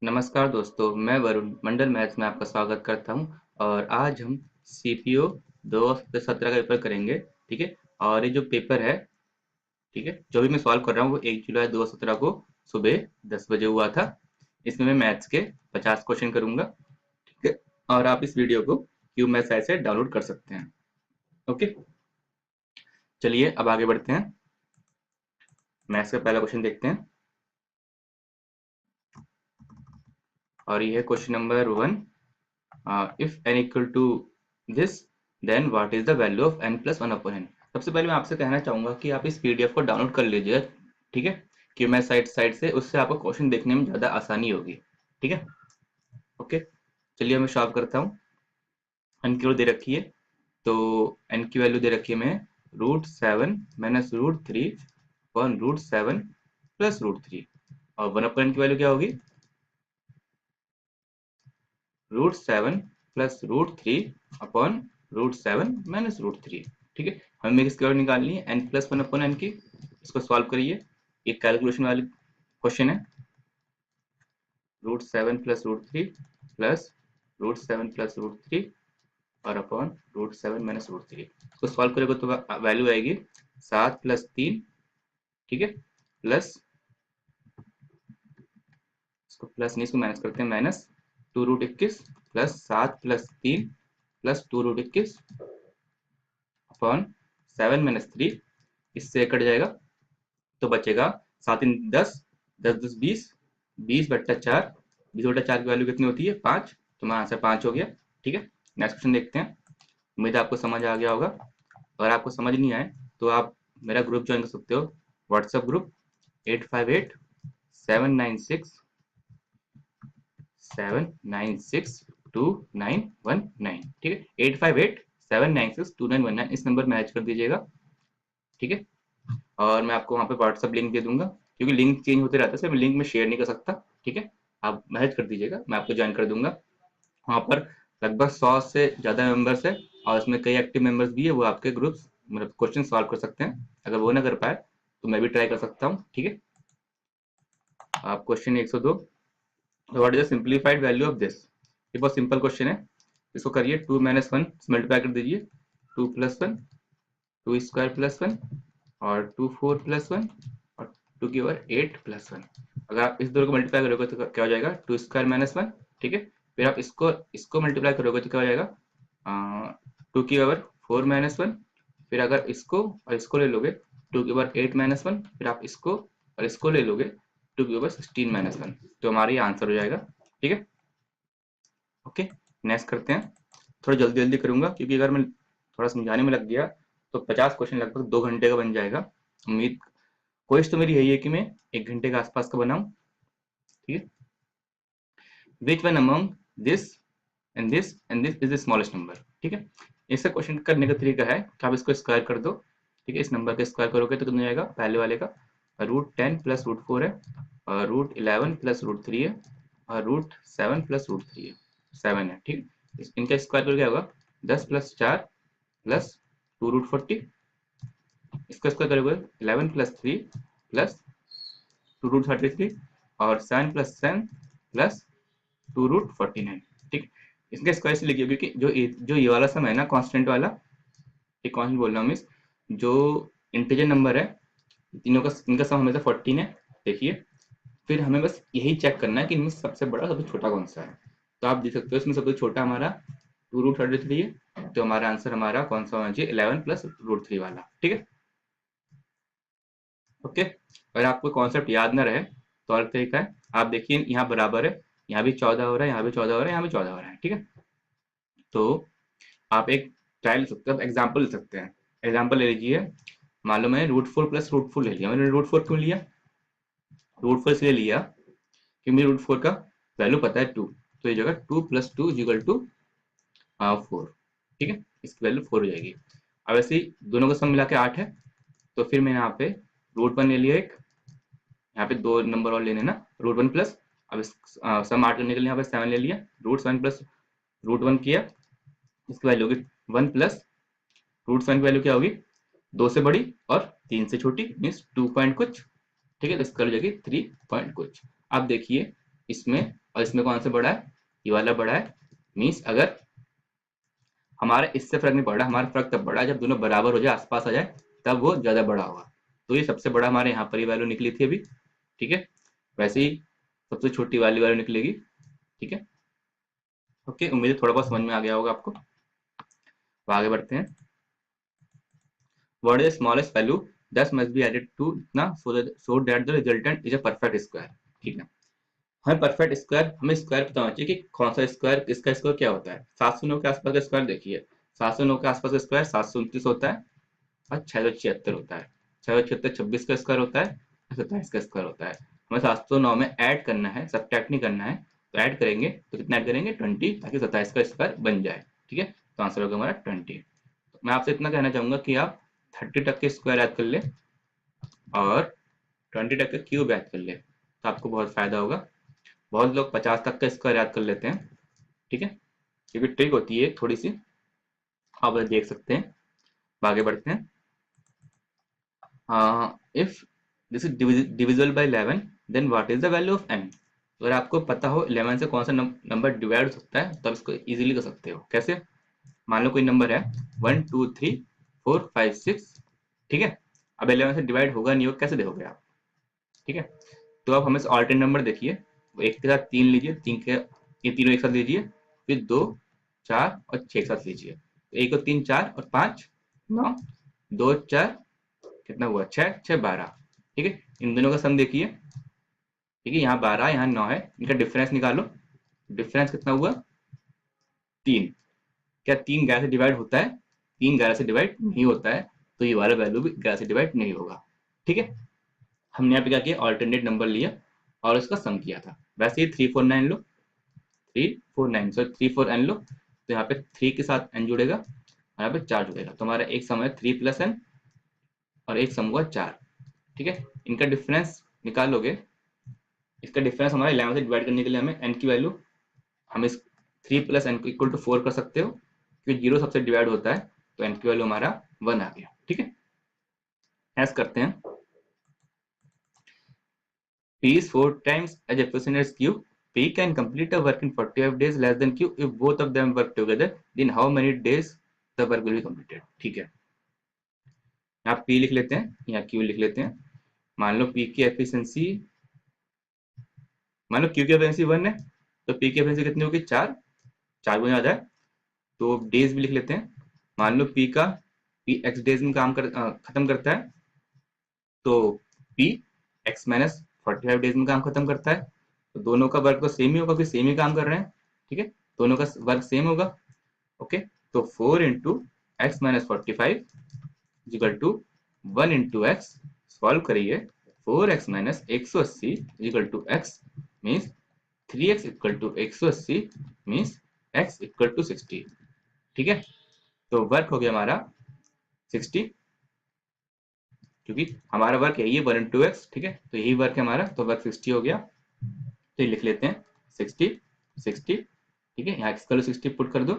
नमस्कार दोस्तों, मैं वरुण मंडल मैथ्स में आपका स्वागत करता हूं। और आज हम सीपीओ 2017 का पेपर करेंगे। ठीक है। और ये जो पेपर है, ठीक है, जो भी मैं सॉल्व कर रहा हूँ वो 1 जुलाई 2017 को सुबह 10 बजे हुआ था। इसमें मैं मैथ्स के 50 क्वेश्चन करूंगा। ठीक है। और आप इस वीडियो को क्यू मैथ्स ऐप से डाउनलोड कर सकते हैं। ओके, चलिए अब आगे बढ़ते हैं। मैथ्स का पहला क्वेश्चन देखते हैं। और ये है question number 1। If n equal to this, then what is the value of n plus one upon n। सबसे पहले मैं आपसे कहना चाहूंगा कि आप इस पीडीएफ को डाउनलोड कर लीजिएगा। ठीक है, कि मैं साइड से उससे आपको क्वेश्चन देखने में ज़्यादा आसानी होगी। ठीक है। ओके, चलिए मैं सॉल्व करता हूँ। n की वैल्यू दे रखी है, तो n की वैल्यू दे रखी है मैं √7 माइनस √3 अपॉन √7 प्लस √3। और वन अपॉन n की वैल्यू क्या होगी? √7 प्लस √3 अपॉन √7 माइनस √3। ठीक है, हमें इसकी वैल्यू निकालनी है n plus one upon n की। इसको सॉल्व करिए, एक कैलकुलेशन वाली क्वेश्चन है। √7 प्लस √3 प्लस √7 प्लस √3 और अपॉन √7 माइनस √3। इसको सॉल्व करेगा तो वैल्यू आएगी 7 प्लस 3। ठीक है, प्लस, इसको प्लस नहीं, इसको माइनस करते हैं, minus 2√21 plus 7 plus 3 plus 2√21 upon 7 minus 3। इससे कट जाएगा तो बचेगा 7 × 10, 10 × 10 = 20, 20/4। 20/4 की वैल्यू कितनी होती है? 5। तो हमारा आंसर 5 हो गया। ठीक है, नेक्स्ट क्वेश्चन देखते हैं। उम्मीद है आपको समझ आ गया होगा। अगर आपको समझ नहीं आए तो आप मेरा ग्रुप ज्वाइन कर सकते हो, व्हाट्सएप ग्रुप 8587962919। ठीक है, 8587962919, इस नंबर मैच कर दीजिएगा। ठीक है, और मैं आपको वहाँ पे व्हाट्सएप लिंक दे दूंगा, क्योंकि लिंक चेंज होते रहता है, इसलिए मैं लिंक में शेयर नहीं कर सकता। ठीक है, आप मैसेज कर दीजिएगा, मैं आपको ज्वाइन कर दूंगा। वहाँ पर लगभग 100 से ज़्यादा मेंबर्स है, और इसमें कई एक्टिव मेंबर्स भी है। वो आपके ग्रुप्स मतलब क्वेश्चन सॉल्व कर सकते हैं। अगर वो ना कर पाए तो मैं भी ट्राई कर सकता हूँ। ठीक है, आप question 102, what is the simplified value of this. ये बहुत सिंपल क्वेश्चन है। इसको करिए, 2 - 1 मल्टीप्लाई कर दीजिए, 2 + 1, 2 स्क्वायर + 1 और 2 4 + 1 और 2 की पावर 8 + 1। अगर आप इस दोनों को मल्टीप्लाई करोगे तो क्या हो जाएगा? 2 स्क्वायर - 1। ठीक है, फिर आप इसको इसको मल्टीप्लाई करोगे तो क्या हो जाएगा? 2 की पावर 4 - 1। फिर अगर इसको और इसको ले लोगे, 2 की पावर 8 - 1। फिर आप इसको और इसको ले लोगे, 2 की पावर 16 - 1। तो हमारा ये आंसर हो जाएगा। ठीक है, ओके, नेक्स्ट करते हैं। थोड़ा जल्दी जल्दी करूंगा, क्योंकि अगर मैं थोड़ा समझाने में लग गया तो 50 क्वेश्चन लगभग 2 घंटे का बन जाएगा। उम्मीद, कोशिश तो मेरी यही है कि मैं 1 घंटे के आसपास का बनाऊं। ठीक है, which one among this and this and this is the smallest number. ठीक है, इसका क्वेश्चन करने का तरीका है कि आप इसको स्क्वायर कर दो। ठीक है, इस नंबर का स्क्वायर करोगे तो कितना जाएगा? पहले वाले का √10 + √4 है, और √11 + √3 है, और √7 + √3 है, 7 है। ठीक, इनका स्क्वायर करके क्या होगा? 10 + 4 + 2√40। इसका स्क्वायर करोगे 11 + 3 + 2√33 और 7 + 7 + 2√49। ठीक, इसके स्क्वायर से लिखिए, क्योंकि जो ये वाला सम है ना, कांस्टेंट वाला, एक कांस्टेंट बोल रहा हूँ मिस, जो इंटीजर नंबर है, तीनों का इनका सम हमेशा 14 है। देखिए, फिर हमें बस यही चेक करना है कि इनमें सबसे बड़ा सबसे छोटा कौन सा है। तो आप देख सकते हो इसमें सबसे छोटा हमारा 2√33 है, तो हमारा आंसर हमारा कौन सा होना चाहिए? 11 + √3 वाला। ठीक है, ओके। अगर आपको कॉन्सेप्ट याद ना रहे तो और तरीका है, आप देखिए यहाँ बराबर है, यहाँ भी 14 हो रहा है, यहाँ भी 14 हो रहा है, यहाँ भी 14 हो रहा है। ठीक है, तो आप एक ट्रायल ले सकते हो, एग्जाम्पल ले सकते हैं। एग्जाम्पल ले लीजिए, मान लो मैंने √4 + √4 ले लिया। मैंने √4 क्यों लिया? √4 इसलिए लिया कि मुझे √4 का वैल्यू पता है 2, तो ये जगह 2 + 2 = 4। ठीक है, इसकी वैल्यू 4 हो जाएगी। अब ऐसे ही दोनों का सम मिला के 8 है, तो फिर मैंने यहाँ पे √1 ले लिया एक, यहाँ पे 2 नंबर और लेने ना, √1 प्लस, अब सम 8 करने के लिए यहाँ पे 7 ले लिया, √7 + √1 किया, इसकी वैल्यू होगी 1 प्लस √7 की वैल्यू क्या होगी? 2 से बड़ी और 3 से छोटी, मीन्स 2 पॉइंट कुछ। ठीक है, तो इसका हो जाएगी 3 पॉइंट कुछ। अब देखिए, इसमें और इसमें कौन सा बड़ा है, ये वाला बड़ा है। मीन्स अगर हमारा इससे फर्क नहीं पड़ रहा, हमारा फर्क तब बड़ा है जब दोनों बराबर हो जाए, आसपास आ जाए, तब वो ज्यादा बड़ा होगा। तो ये सबसे बड़ा हमारे यहाँ पर ही वैल्यू निकली थी अभी, ठीक है। वैसे ही सबसे छोटी वाली वैल्यू निकलेगी, ठीक है। ओके, उम्मीद है थोड़ा बहुत समझ में आ गया होगा आपको। तो आगे बढ़ते हैं। What is the smallest value that must be added to इतना so that the resultant is a perfect square, ठीक है। हमें परफेक्ट स्क्वायर, हमें स्क्वायर पता होना चाहिए कि कौन सा स्क्वायर, इसका स्क्वायर क्या होता है। 709 के आसपास का स्क्वायर देखिए, 709 के आसपास का स्क्वायर 729 होता है और 676 होता है। 676 26 का स्क्वायर होता है, 27 का स्क्वायर होता है। हमें 709 में ऐड करना है, सब्ट्रैक्ट नहीं करना है। तो ऐड करेंगे तो कितना ऐड करेंगे, 20, ताकि 27 का स्क्वायर बन जाए, ठीक है। तो आंसर होगा हमारा 20। तो मैं आपसे इतना कहना चाहूंगा कि आप 30 तक के स्क्वायर याद कर ले और 20 तक के क्यूब याद कर ले, तो आपको बहुत फायदा होगा। बहुत लोग 50 तक का स्क्वायर याद कर लेते हैं, ठीक है, क्योंकि ट्रिक होती है थोड़ी सी, आप देख सकते हैं। आगे बढ़ते हैं। If this is divisible by 11 then what is the value of n। अगर आपको पता हो 11 से कौन सा नंबर डिवाइड हो सकता है, तब इसको इजीली कर सकते हो। कैसे, मान लो कोई नंबर है 1 2 3 4 5 6, ठीक है। अब 11 से डिवाइड होगा नहीं होगा, कैसे देखोगे आप, ठीक है। तो आप हमें ऑल्टरनेट नंबर देखिए, एक के साथ 3 लीजिए, तीन के ये तीनों एक साथ लीजिए, फिर 2 4 और 6 एक साथ लीजिए। तो 1 और 3 4 और 5 9, 2 4 कितना हुआ, 6 6 12, ठीक है। इन दोनों का सम देखिए, ठीक है, यहाँ 12 यहाँ 9 है, इनका डिफरेंस निकालो। डिफरेंस कितना हुआ, 3। क्या 3 11 से डिवाइड होता है, 3 11 से डिवाइड नहीं होता है, तो ये वाला वैल्यू भी 11 से डिवाइड नहीं होगा, ठीक है। हमने यहाँ पे क्या किया, ऑल्टरनेट नंबर लिया और उसका सम किया था। वैसे ही 349 लो, 349 सो 34n लो, तो यहाँ पे 3 के साथ n जुड़ेगा और यहाँ पे 4 जुड़ेगा, तो हमारा एक सम है 3 + n और एक सम हुआ 4, ठीक है। इनका डिफरेंस निकालोगे, इसका डिफरेंस हमारा 11 से डिवाइड करने के लिए हमें n की वैल्यू, हम इस 3 + n को इक्वल टू 4 कर सकते हो, क्योंकि 0 सबसे डिवाइड होता है, तो n की वैल्यू हमारा 1 आ गया, ठीक है। ऐसा करते हैं, p is 4 times as efficient as q. P can complete a work in 45 days less than q if both of them work together. Then how many days the work will be completed? ठीक है, यहाँ p लिख लेते हैं, यहाँ q लिख लेते हैं। मान लो p की एफिशिएंसी, मान लो q की एफिशिएंसी 1 है, तो p की एफिशिएंसी कितनी होगी, 4, 4 गुना आ जाए। तो डेज भी लिख लेते हैं। मान लो p का, p x डेज में काम खत्म करता है, तो p x माइनस 45 डेज में काम खत्म करता है। तो दोनों का वर्क तो सेम ही होगा, फिर सेम ही काम कर रहे हैं, ठीक है, दोनों का वर्क सेम होगा। ओके, तो 4 into x minus 45 equal to 1 into x, solve करिए। 4x minus 180 equal to x means 3x equal to 180 means x equal to 60, ठीक है। तो वर्क हो गया हमारा 60, क्योंकि हमारा वर्क यही है 1 इंटू एक्स, ठीक है, तो यही वर्क है हमारा, तो वर्क 60 हो गया। तो ये लिख लेते हैं 60 60, ठीक है, यहाँ एक्स का 60 पुट कर दो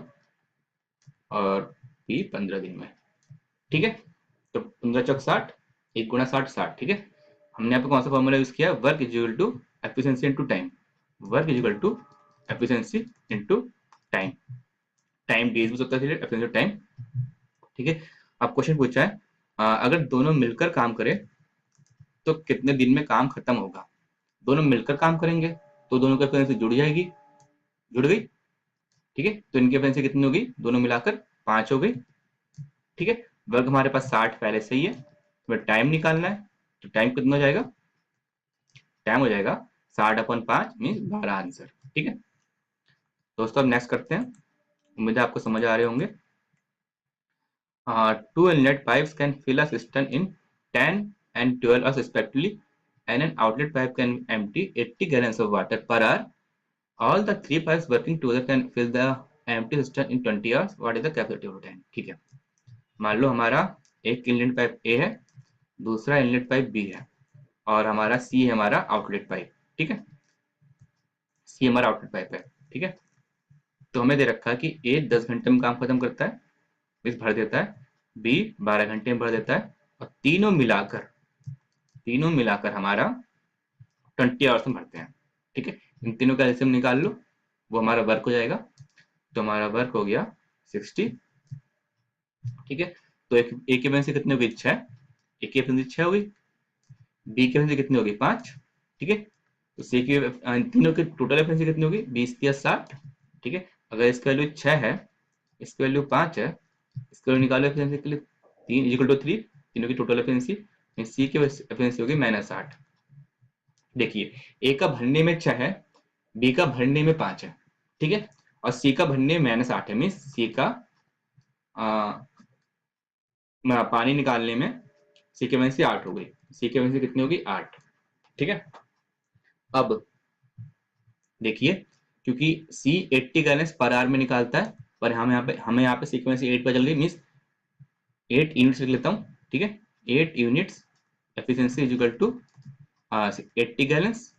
और पी 15 दिन में, ठीक है। तो 15 चौक 60, 1 गुना 60 60, ठीक है। हमने यहाँ पे कौन सा फॉर्मूला यूज किया, work is equal to efficiency into time, work is equal to efficiency into time. Time days भी होता है, एफिशिएंसी टाइम, ठीक है। अब क्वेश्चन पूछा है, अगर दोनों मिलकर काम करें तो कितने दिन में काम खत्म होगा। दोनों मिलकर काम करेंगे तो दोनों की एफिशिएंसी जुड़ जाएगी, जुड़ गई, ठीक है। तो इनकी एफिशिएंसी कितनी होगी, दोनों मिलाकर 5 हो गई, ठीक है। वर्ग हमारे पास 60 पहले से ही है, तो टाइम निकालना है, तो टाइम कितना हो जाएगा, टाइम हो जाएगा 60/5 मीन 12 आंसर, ठीक है। दोस्तों अब नेक्स्ट करते हैं, उम्मीद है आपको समझ आ रहे होंगे। Two inlet pipes can fill a cistern in 10 and 12 hours respectively, and an outlet pipe can empty 80 gallons of water per hour. All the three pipes working together can fill the empty cistern in 20 hours. What is the capacity of tank? ठीक है, मान लो हमारा एक inlet pipe ए है, दूसरा inlet pipe B है, और हमारा सी है हमारा आउटलेट पाइप, ठीक है। सी हमारा आउटलेट पाइप है, ठीक है। तो हमें दे रखा है कि ए 10 घंटे में काम खत्म करता है, बीस भर देता है, बी 12 घंटे में भर देता है, और तीनों मिलाकर हमारा 20 आवर्स में भरते हैं, ठीक है। इन तीनों का एलसीएम निकाल लो, वो हमारा वर्क हो जाएगा। तो हमारा वर्क हो गया 60। ठीक है, तो एक ए की एफिशिएंसी कितनी होगी 6, ए की एफिशिएंसी 6 होगी, बी की एफिशिएंसी कितनी होगी 5। ठीक है, तो सी की तीनों की टोटल एफिशिएंसी कितनी होगी 20 या 60। ठीक है, अगर इसका वैल्यू 6 है, इसकी वैल्यू 5 है, इसका वैल्यू निकालो एफिशिएंसी के लिए 3 इक्वल टू 3, तीनों की टोटल एफिशिएंसी, सी की एफिशिएंसी होगी -8। देखिए, ए का भरने में 6 है, बी का भरने में 5 है, ठीक है, और सी का भरने में -8 है, मीन सी का पानी निकालने में सी की एफिशिएंसी 8 हो गई। सी की एफिशिएंसी कितनी होगी 8। ठीक है, अब देखिए, क्योंकि सी 80 गैलन्स पर आवर में निकालता है, पर हमें यहाँ पे सीक्वेंस 8 पर चल गई, मीन्स 8 यूनिट्स लिख लेता हूँ। ठीक है, 8 units efficiency is equal to 80 gallons.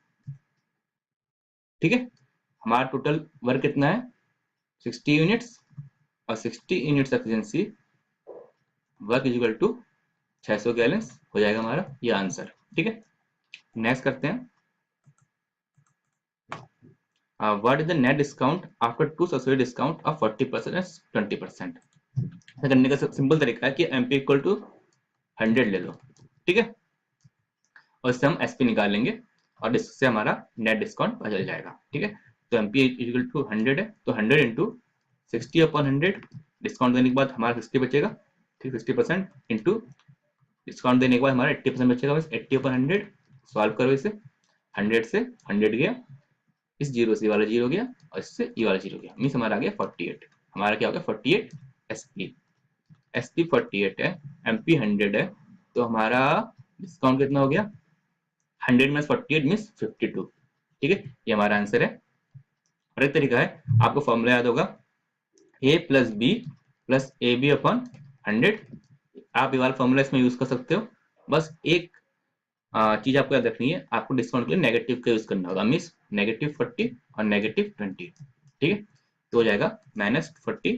ठीक है, हमारा टोटल वर्क कितना है 60 यूनिट्स, और 60 units efficiency work is equal to 600 gallons हो जाएगा हमारा ये आंसर। ठीक है, नेक्स्ट करते हैं। What is the net discount after two subsidy discount of 40% and 20%। ऐसा करने का सिंपल तरीका है कि एमपी इक्वल टू 100 ले लो। ठीक है, और इससे हम एसपी निकाल लेंगे और इससे हमारा नेट डिस्काउंट पता चल जाएगा। ठीक है, तो एमपी इक्वल टू 100 है, तो 100 इंटू 60/100, डिस्काउंट देने के बाद हमारा 60 बचेगा। ठीक, 60% इंटू डिस्काउंट देने के बाद हमारा 80% बचेगा, बस 80/100। सॉल्व करो इसे, 100 से 100 गया, इस जीरो से वाला जीरो गया, और इससे ये वाला जीरो गया, मीन्स हमारा आ गया 48। हमारा क्या हो गया 48 एसपी। एसपी 48 है, एमपी 100 है, तो हमारा डिस्काउंट कितना हो गया 100 में 48 मीन्स 52। ठीक है, ये हमारा आंसर है। और एक तरीका है, आपको फॉर्मूला याद होगा a plus B plus A B upon 100। आप ये वाला फॉर्मूला इसमें यूज कर सकते हो। बस एक चीज आपको याद रखनी है, आपको डिस्काउंट के लिए नेगेटिव का यूज करना होगा, मीन्स -40 और -20। ठीक है, तो हो जाएगा -40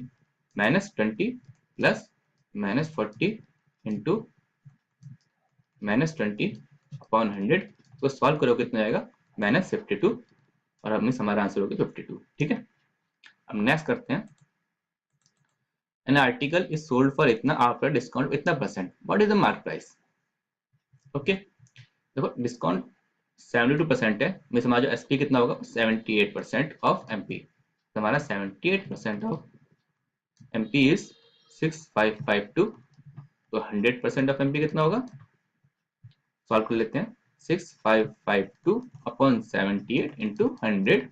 -20 प्लस -40 इंटू -20/100। तो सॉल्व करो कितना आएगा -52, और अब मीन्स हमारा आंसर होगा 52। ठीक है, अब नेक्स्ट करते हैं। An article is sold for इतना आफ्टर डिस्काउंट इतना percent, what is the mark price. Okay, देखो डिस्काउंट 72% है, मीन्स हमारा जो एसपी कितना होगा 78% ऑफ एमपी। तो हमारा 78% ऑफ एमपी इज 6552। तो 100% ऑफ एमपी कितना होगा, सॉल्व कर लेते हैं। 6552 अपॉन 78 इंटू 100।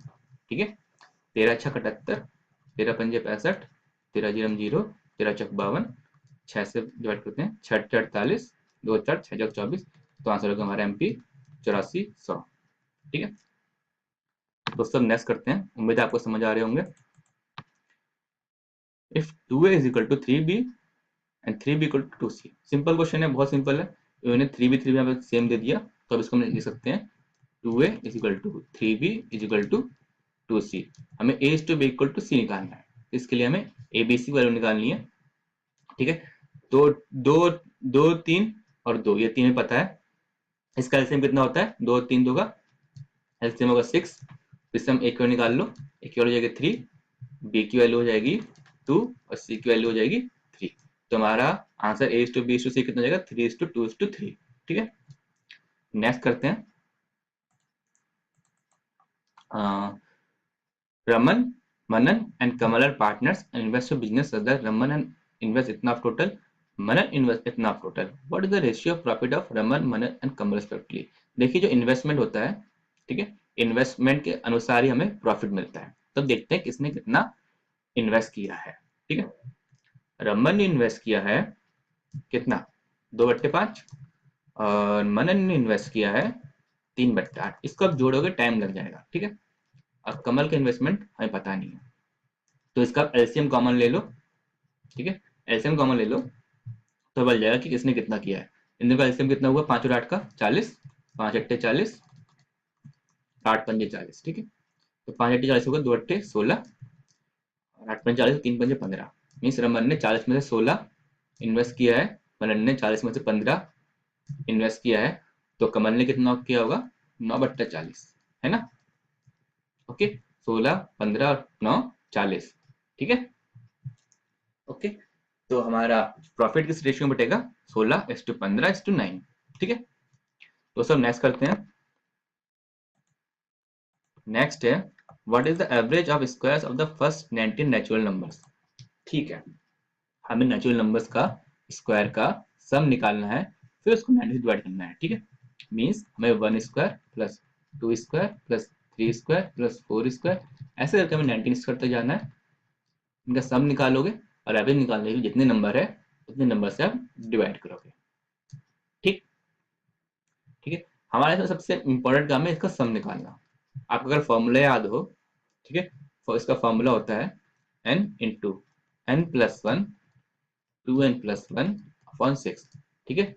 ठीक है, 13×6 = 78, 13×5 = 65, 13×0 = 13×4 = 52, 6 से डिवाइड करते हैं, 6×4 = 48, 2×4 = 6×24। तो आंसर होगा हमारा एमपी 8400। ठीक है, दोस्तों नेक्स्ट करते हैं, उम्मीद है आपको समझ आ रहे होंगे। If 2a is equal to 3b and 3b equal to 2c, simple question है, बहुत सिंपल है। इन्होंने 3b 3b यहाँ पे सेम दे दिया, तो अब इसको हम लिख सकते हैं 2a is equal to 3b is equal to 2c। हमें a is to b equal to c निकालना है, इसके लिए हमें abc वैल्यू निकालनी है। ठीक है, तो दो दो 3 और 2, ये 3 में पता है। इसका एलसीएम कितना होता है 2 और 3 2 का एलसीएम होगा 6। इससे हम a की वैल्यू निकाल लो, a की वैल्यू हो जाएगी 3, b की वैल्यू हो जाएगी 2 और c की वैल्यू हो जाएगी 3। तो हमारा answer a is to b is to c कितना हो जाएगा 3 is to 2 is to 3। ठीक है, नेक्स्ट करते हैं। Raman, Manan and Kamal are partners and invest to business such that Raman and invest इतना ऑफ टोटल, मनन इन्वेस्ट इतना of total. What is the ratio of profit of Raman, Manan and Kamal respectively. देखिए, जो इन्वेस्टमेंट होता है, ठीक है, इन्वेस्टमेंट के अनुसार ही हमें प्रॉफिट मिलता है। तो देखते हैं किसने कितना इन्वेस्ट किया है। ठीक है, रमन ने इन्वेस्ट किया है कितना 2/5, और मनन ने इन्वेस्ट किया है 3/8। इसको आप जोड़ोगे टाइम लग जाएगा। ठीक है, अब कमल का इन्वेस्टमेंट हमें पता नहीं है, तो इसका एलसीएम कॉमन ले लो। ठीक है, एलसीएम कॉमन ले लो तो बल जाएगा कि किसने कितना किया है। इन दोनों का एलसीएम कितना हुआ 5 और 8 का 40, 5×8 = 40, 8×5 = 40। ठीक है, तो 5×8 = 40 होगा, 2×8 = 16, 8×5 = 40, 3×5 = 15। मीन्स रमन ने 40 में से 16 इन्वेस्ट किया है, मनन ने 40 में से 15 इन्वेस्ट किया है, तो कमल ने कितना किया होगा 9/40, है ना। ओके, 16, 15 और 9, 40। ठीक है, ओके। तो हमारा प्रॉफिट किस रेशियो में बटेगा? 16:15:9। ठीक है, तो सब नेक्स्ट करते हैं। नेक्स्ट है, what is the average of squares of the first 19 natural numbers. ठीक है, हमें नेचुरल नंबर्स का स्क्वायर का सम निकालना है, फिर उसको 90 से डिवाइड करना है। ठीक है, मीन्स हमें 1 square plus 2 square plus 3 square plus 4 square ऐसे करके हमें 19 स्क्वायर तक जाना है। इनका सम निकालोगे और एवरेज निकालने के लिए जितने नंबर है उतने नंबर से आप डिवाइड करोगे। ठीक, ठीक है, हमारे इसमें सबसे इंपॉर्टेंट काम है इसका सम निकालना। आपको अगर फॉर्मूला याद हो, ठीक है, तो इसका फॉर्मूला होता है n into n plus one 2n+1/6। ठीक है,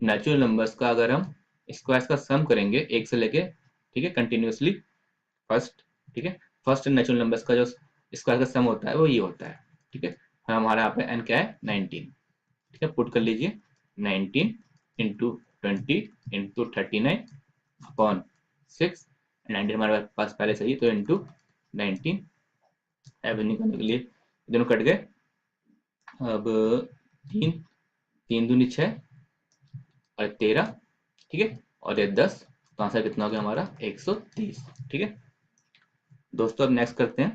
नेचुरल नंबर्स का अगर हम स्क्वायर्स का सम करेंगे एक से लेके, ठीक है, कंटिन्यूअसली फर्स्ट, ठीक है, फर्स्ट नेचुरल नंबर्स का जो स्क्वायर का सम होता है वो ये होता है। ठीक है, हमारा यहाँ पे n क्या है? 19। ठीक है, पुट कर लीजिए 19 इंटू 20 इंटू 39 अपॉन 6। 19 हमारे पास पहले से ही, तो इंटू 19 एवरेज निकालने के लिए दोनों कट गए। अब 3, 3 दूनी 6 और 13। ठीक है, और ये 10, तो आंसर कितना हो गया हमारा? 130। ठीक है दोस्तों, अब नेक्स्ट करते हैं।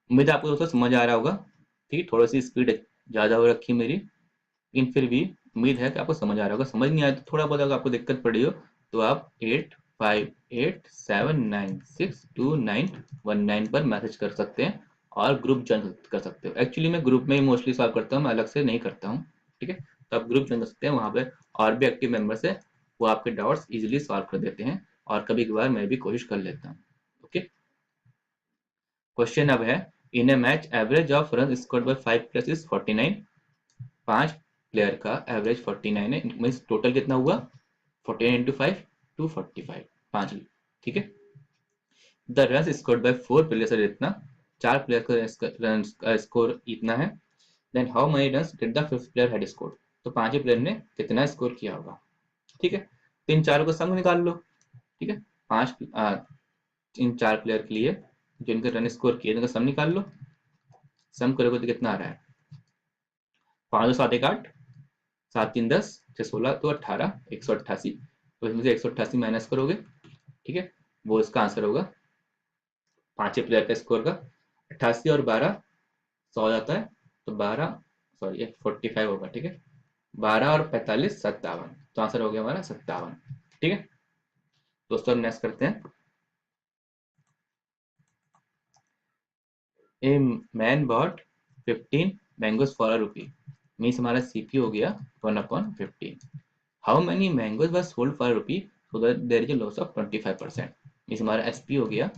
उम्मीद है आपको दोस्तों समझ आ रहा होगा। ठीक है, थोड़ी सी स्पीड ज़्यादा हो रखी है मेरी, लेकिन फिर भी उम्मीद है कि आपको समझ आ रहा होगा। समझ नहीं आया तो थोड़ा बहुत अगर आपको दिक्कत पड़ी हो तो आप 8587962919 पर मैसेज कर सकते हैं और ग्रुप ज्वाइन कर सकते हो। एक्चुअली मैं ग्रुप में ही मोस्टली सॉल्व करता हूँ, मैं अलग से नहीं करता हूँ। ठीक है, तो आप ग्रुप ज्वाइन कर सकते हैं, वहाँ पे और भी एक्टिव मेंबर्स है, वो आपके डाउट्स इजीली सॉल्व कर देते हैं और कभी कभार मैं भी कोशिश कर लेता हूँ। ओके, क्वेश्चन अब है, in a match average of run scored by 5 players is 49। 5 player का एवरेज 49 है, मीन्स टोटल कितना हुआ? 49 इंटू 5 245, 5। ठीक है, the run scored bye 4 players है इतना, 4 प्लेयर का रन का स्कोर इतना है। Then how many run did the fifth player had scored. तो पांचवें प्लेयर ने कितना स्कोर किया होगा। ठीक है, तो इन चारों का सम निकाल लो। ठीक है, इन 4 प्लेयर के लिए जो इनका रन स्कोर किया इनका सम निकाल लो। सम करोगे तो कितना आ रहा है? 5 7 1 8, 7 3 10 6 16 तो 18, 188। तो इसमें से 188 माइनस करोगे, ठीक है, वो इसका आंसर होगा पांचवें प्लेयर का स्कोर का। 88 और 12 100 हो जाता है, तो 12, सॉरी ये 45 होगा। ठीक है, 12 और 45 57, तो आंसर हो गया हमारा 57। ठीक है दोस्तों, अब नेक्स्ट करते हैं। A man bought 15 mangoes for a rupee, means हमारा सीपी हो गया 1/15। How many mangoes were sold for rupee so that there is a loss of 25%, means हमारा एसपी हो गया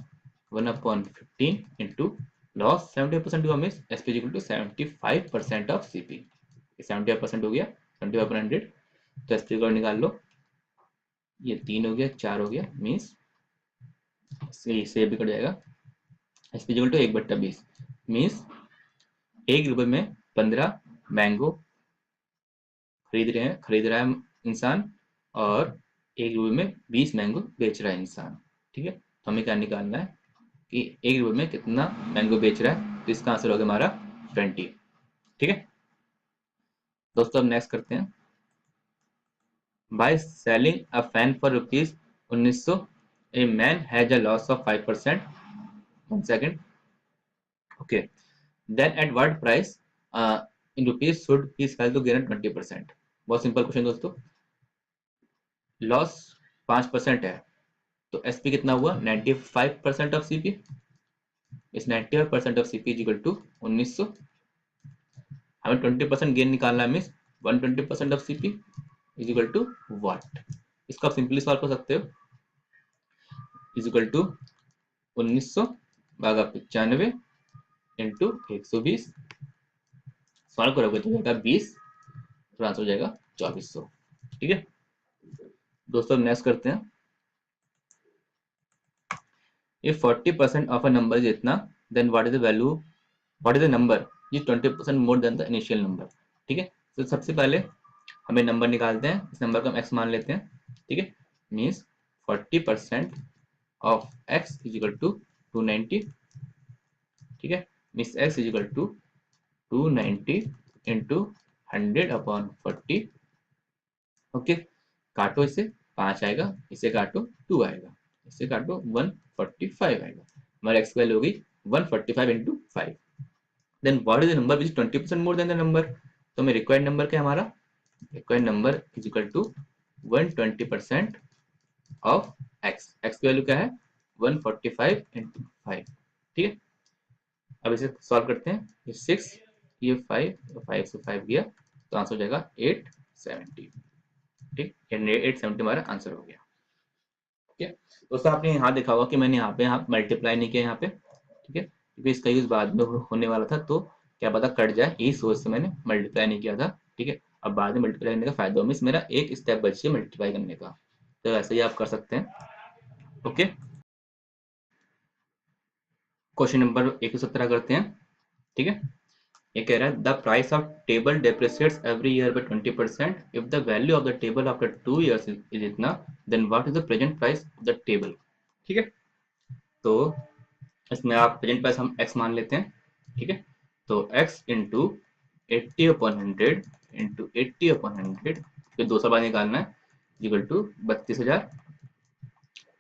1/15 इंटू लॉस 70% हुआ, means SP equal to 75% of CP. 75% हो गया 25/100, तो एसपी को निकाल लो। ये 3 हो गया, 4 हो गया, मीन्स से भी कट जाएगा। एसपी इक्वल टू 1/20, मीन्स 1 रुपए में 15 मैंगो खरीद रहा है इंसान, और 1 रुपए में 20 मैंगो बेच रहा है इंसान। ठीक है, तो हमें क्या निकालना है कि 1 रुपए में कितना मैंगो बेच रहा है, तो इसका आंसर होगा हमारा 20। ठीक है दोस्तों, अब नेक्स्ट करते हैं। By selling a fan for rupees 1900 a man has a loss of 5%। 1 second, okay, then at what price in rupees should he sell to gain 20%। बहुत सिंपल क्वेश्चन दोस्तों। लॉस 5% है, तो एसपी कितना हुआ? 95% ऑफ सीपी। इस 95% of CP equal to 1900। हमें 20% gain निकालना है, means 120% of CP is equal to what. इसको आप सिंपली सॉल्व कर सकते हो, इज इक्वल टू 1900 भागा 95 इंटू 120। सॉल्व करोगे तो जाएगा 20, तो आंसर हो जाएगा 2400। ठीक है दोस्तों, नेक्स्ट करते हैं। If 40% of a number is इतना, then what is the value, what is the number is 20% more than the initial number। ठीक है, तो सबसे पहले हमें नंबर निकालते हैं। इस नंबर को हम x मान लेते हैं। ठीक है, means 40% of x is equal to 290, ठीक है, means x is equal to 290 into 100/40। Okay, काटो इसे, 5 आएगा, इसे काटो 2 आएगा, इसे काटो 145 आएगा। हमारा एक्स वैल्यू होगी 145 इंटू 5। Then what is the number which is 20% more than the number. तो हमें रिक्वायर्ड नंबर क्या है हमारा, required number is equal to 120% of x. X की वैल्यू क्या है 145 इंटू 5, ठीक है। अब इसे सॉल्व करते हैं, ये 6, ये 5, 5 से 5 गया तो आंसर हो जाएगा 870, ठीक, 870 हमारा आंसर हो गया। ठीक है दोस्तों, आपने यहाँ देखा होगा कि मैंने यहाँ मल्टीप्लाई नहीं किया यहाँ पे, ठीक है, क्योंकि इसका यूज बाद में होने वाला था, तो क्या पता कट जाए, यही सोच से मैंने मल्टीप्लाई नहीं किया था, ठीक है। अब बाद में मल्टीप्लाई करने का फायदा मीन्स मेरा एक स्टेप बच गया मल्टीप्लाई करने का, तो ऐसे ही आप कर सकते हैं। ओके, क्वेश्चन नंबर 117 करते हैं, ठीक है। ये कह रहा है the price of table depreciates every year by 20%, if the value of the table after 2 years is इतना, then what is the present price of the table. ठीक है, तो इसमें आप प्रेजेंट प्राइस हम x मान लेते हैं, ठीक है। तो x इंटू 80/100 इंटू 80/100, फिर 200 बार निकालना है, इक्वल टू 32,000।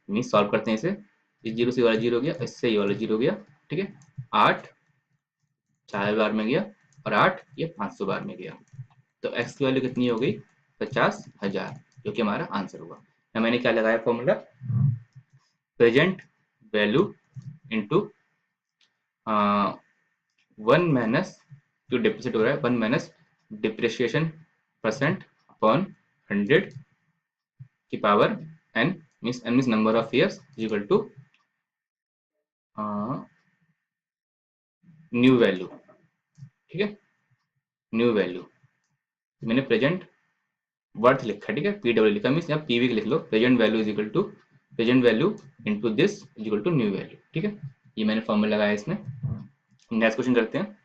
मीन सॉल्व करते हैं इसे, इस जीरो से वाला जीरो गया, इससे ये वाला जीरो गया, ठीक है। 8 4 बार में गया और 8 ये 500 बार में गया, तो x की वैल्यू कितनी हो गई 50,000, जो कि हमारा आंसर हुआ। now मैंने क्या लगाया formula, present value into 1 minus, जो डिप्रिसिएट हो रहा है 1 माइनस डिप्रिसिएशन परसेंट अपॉन 100 की power n, means n means number of years equal to new value, ठीक है, न्यू वैल्यू। मैंने प्रेजेंट वर्थ लिखा, ठीक है, PW लिखा, मीन्स यहाँ PV लिख लो, present value is equal to present value into this is equal to new value, ठीक है। ये मैंने फॉर्मूला लगाया इसमें। नेक्स्ट क्वेश्चन करते हैं।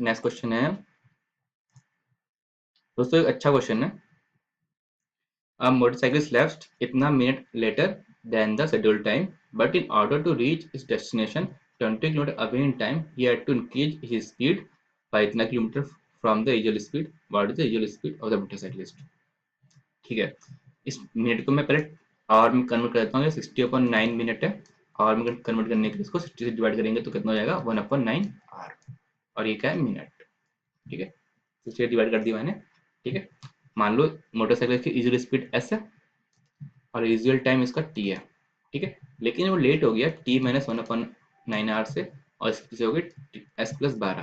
नेक्स्ट क्वेश्चन है दोस्तों, एक अच्छा क्वेश्चन है। A motorcyclist left इतना minute later than the scheduled time, but in order to reach his destination 20 km away in time, he had to increase his speed by इतना kilometre from the usual speed. What is the usual speed of the motorcyclist? ठीक है, इस minute को मैं पहले our में convert कर देता हूँ, 60/9 मिनट है, आवर में कन्वर्ट करने के लिए इसको 60 से डिवाइड करेंगे तो कितना हो जाएगा 1/9 आवर, और ये क्या है मिनट, ठीक है, 60 से डिवाइड कर दिया मैंने, ठीक है। मान लो मोटरसाइकिल की यूजुअल स्पीड s है और यूजुअल टाइम इसका t है, ठीक है, लेकिन वो लेट हो गया t माइनस 1/9 आवर से, और इससे हो गई s+12,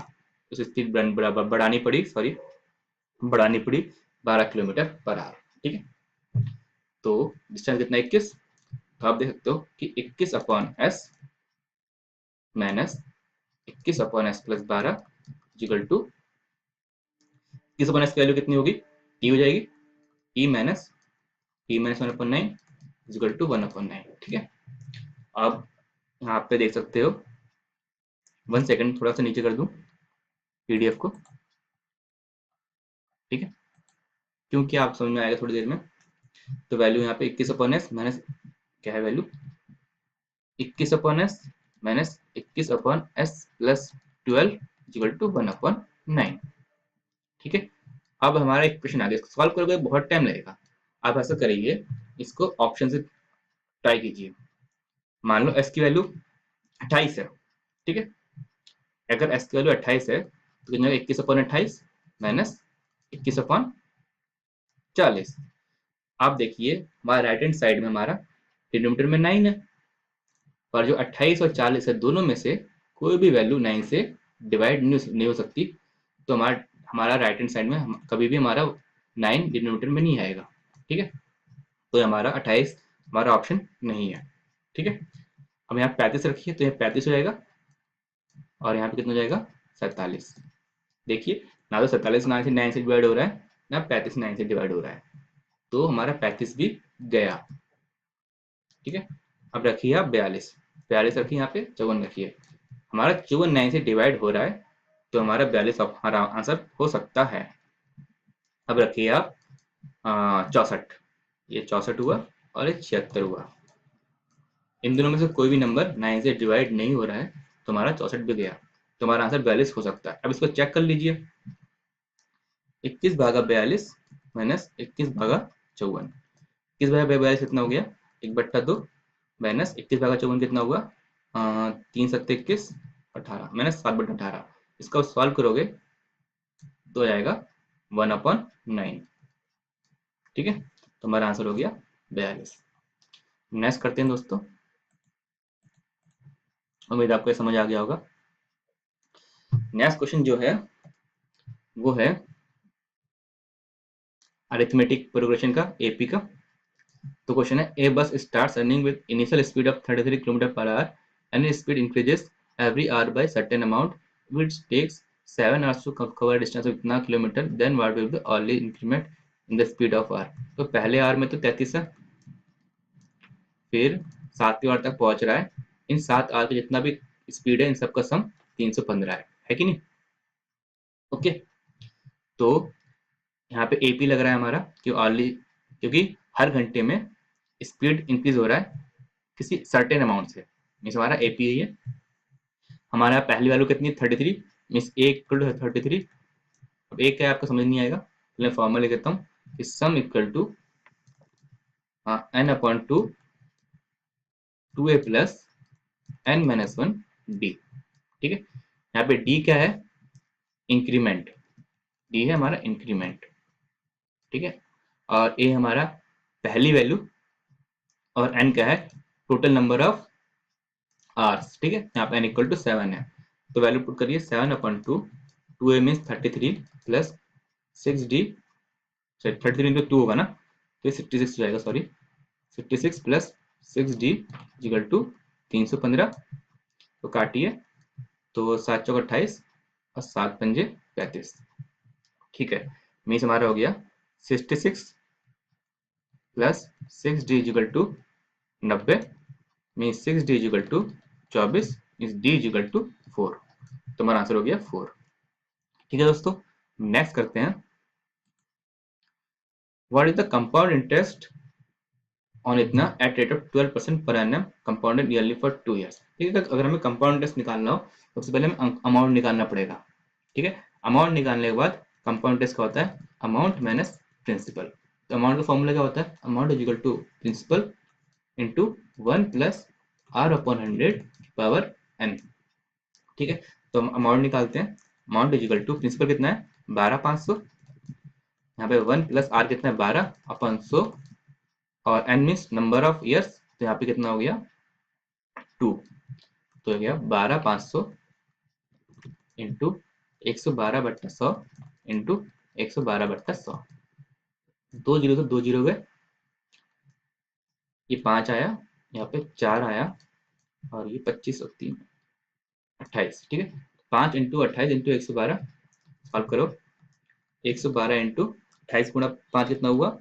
तो स्पीड बढ़ानी पड़ी, सॉरी बढ़ानी पड़ी 12 किलोमीटर पर आवर, ठीक है। तो डिस्टेंस कितना 21, तो आप देख सकते हो कि 21/s minus 21/s+12 equal to 21/s की वैल्यू कितनी होगी, t हो जाएगी, t माइनस 1/9 इक्वल टू 1/9, ठीक है। अब यहाँ पे देख सकते हो, 1 सेकंड थोड़ा सा नीचे कर दूं पीडीएफ को, ठीक है, क्योंकि आप समझ में आएगा थोड़ी देर में। तो वैल्यू यहाँ पे 21/s माइनस क्या है value 21/s minus 21/s+12 equal to 1/9, ठीक है। अब हमारा एक क्वेश्चन आ गया, इसको सॉल्व करोगे बहुत टाइम लगेगा। आप ऐसा करिए, इसको ऑप्शन से ट्राई कीजिए। मान लो s की वैल्यू 28 है, ठीक है, अगर s की वैल्यू 28 है तो कितना 21/28 माइनस 21/40। आप देखिए हमारा राइट हैंड साइड में हमारा डिनोमिनेटर में 9 है, और जो 28 और 40 है दोनों में से कोई भी वैल्यू 9 से डिवाइड नहीं हो सकती, तो हमारा हमारा राइट हैंड साइड में कभी भी हमारा 9 डिनोमिनेटर में नहीं आएगा, ठीक है। तो हमारा 28 हमारा ऑप्शन नहीं है, ठीक है। अब यहाँ 35 रखिए तो यहाँ 35 हो जाएगा, और यहाँ पे कितना हो जाएगा 47। देखिए ना तो 47 9 से डिवाइड हो रहा है, ना 35 9 से डिवाइड हो रहा है, तो हमारा 35 भी गया, ठीक है। अब रखिए आप 42, 42 रखिए, यहाँ पे 54 रखिए, हमारा 54 9 से डिवाइड हो रहा है, तो हमारा 42 हमारा आंसर हो सकता है। अब रखिए आप 64, ये 64 हुआ, और एक 76 हुआ। इन दोनों में से कोई भी नंबर 9 से डिवाइड नहीं हो रहा है, तो हमारा 64 भी गया, तो हमारा आंसर 42 हो सकता है। अब इसको चेक कर लीजिए। 21 भागा 42 माइनस 21 भागा 54। 21 भागा 42 कितना हो गया? 1/2 माइनस 21 भागा 54 कितना हुआ? 3 7 21 18 माइनस 7/18। इसका सॉल्व करोगे तो आएगा 1/9। ठीक है, तो हमारा आंसर हो गया 42। नेक्स्ट करते हैं दोस्तों। उम्मीद आपको ये समझ आ गया होगा। नेक्स्ट क्वेश्चन जो है वो है अरिथमेटिक प्रोग्रेशन का, एपी का। तो क्वेश्चन है, a bus starts running with initial speed of 33 kilometre per hour and speed increases every hour by certain amount which takes 7 hours to cover distance of इतना kilometre, then what will be the early increment in the speed of R. तो पहले are में तो 33 है, फिर 7वीं are तक पहुंच रहा है। इन 7 आर का जितना भी स्पीड है इन सबका सम 315 है कि नहीं? ओके, तो यहाँ पे एपी लग रहा है हमारा क्यों अर्ली, क्योंकि हर घंटे में स्पीड इंक्रीज हो रहा है किसी सर्टेन अमाउंट से, मीन्स हमारा एपी है ये। हमारा पहली वैल्यू कितनी है? 33, मीन्स ए इक्वल टू 33। अब एक क्या है आपको समझ नहीं आएगा, तो मैं फॉर्मूला लिख देता हूँ कि sum equal to n/2 2a plus n-1 D. ठीक है, यहाँ पे डी क्या है? इंक्रीमेंट। डी है हमारा इंक्रीमेंट। ठीक है, और ए हमारा पहली वैल्यू, और एन क्या है? Total number of hours. ठीक है, यहाँ पे n इक्वल टू 7 है, तो वैल्यू पुट करिए 7/2। 2a means 33 plus 6d, 33 into 2 होगा ना, तो 66 हो जाएगा, sorry 66 plus 6d equal to 315। तो काटिए, तो 7 चौक 28 और 7 पंजे 35। ठीक है, मीन्स हमारा हो गया 66 plus 6d equal to 90, means 6d equal to 24, means d equal to 4। तो हमारा आंसर हो गया 4। ठीक है दोस्तों, नेक्स्ट करते हैं। What is the compound interest on इतना at rate of 12% per annum compounded yearly for 2 years। ठीक है, अगर हमें कंपाउंड इंटरेस्ट निकालना हो तो सबसे पहले हमें अमाउंट निकालना पड़ेगा। ठीक है, अमाउंट निकालने के बाद कंपाउंड इंटरेस्ट क्या होता है? Amount minus principal. तो अमाउंट का फॉर्मूला क्या होता है? Amount is equal to principal into 1 plus r/100 power n। ठीक है, तो हम अमाउंट निकालते हैं। Amount is equal to principal कितना है? 12,500। यहाँ पे 1 प्लस r कितना है? 12/100, और n means number of years, तो यहाँ पे कितना हो गया? 2। तो हो गया 12,500 इंटू 112/100 इंटू 112/100। 2 जीरो तो 2 जीरो गए, ये 5 आया, यहाँ पे 4 आया, और ये 25 और 3 28। ठीक है, 5 इंटू 28 इंटू 112 सॉल्व करो। 112 इंटू 28 गुणा 5 कितना हुआ?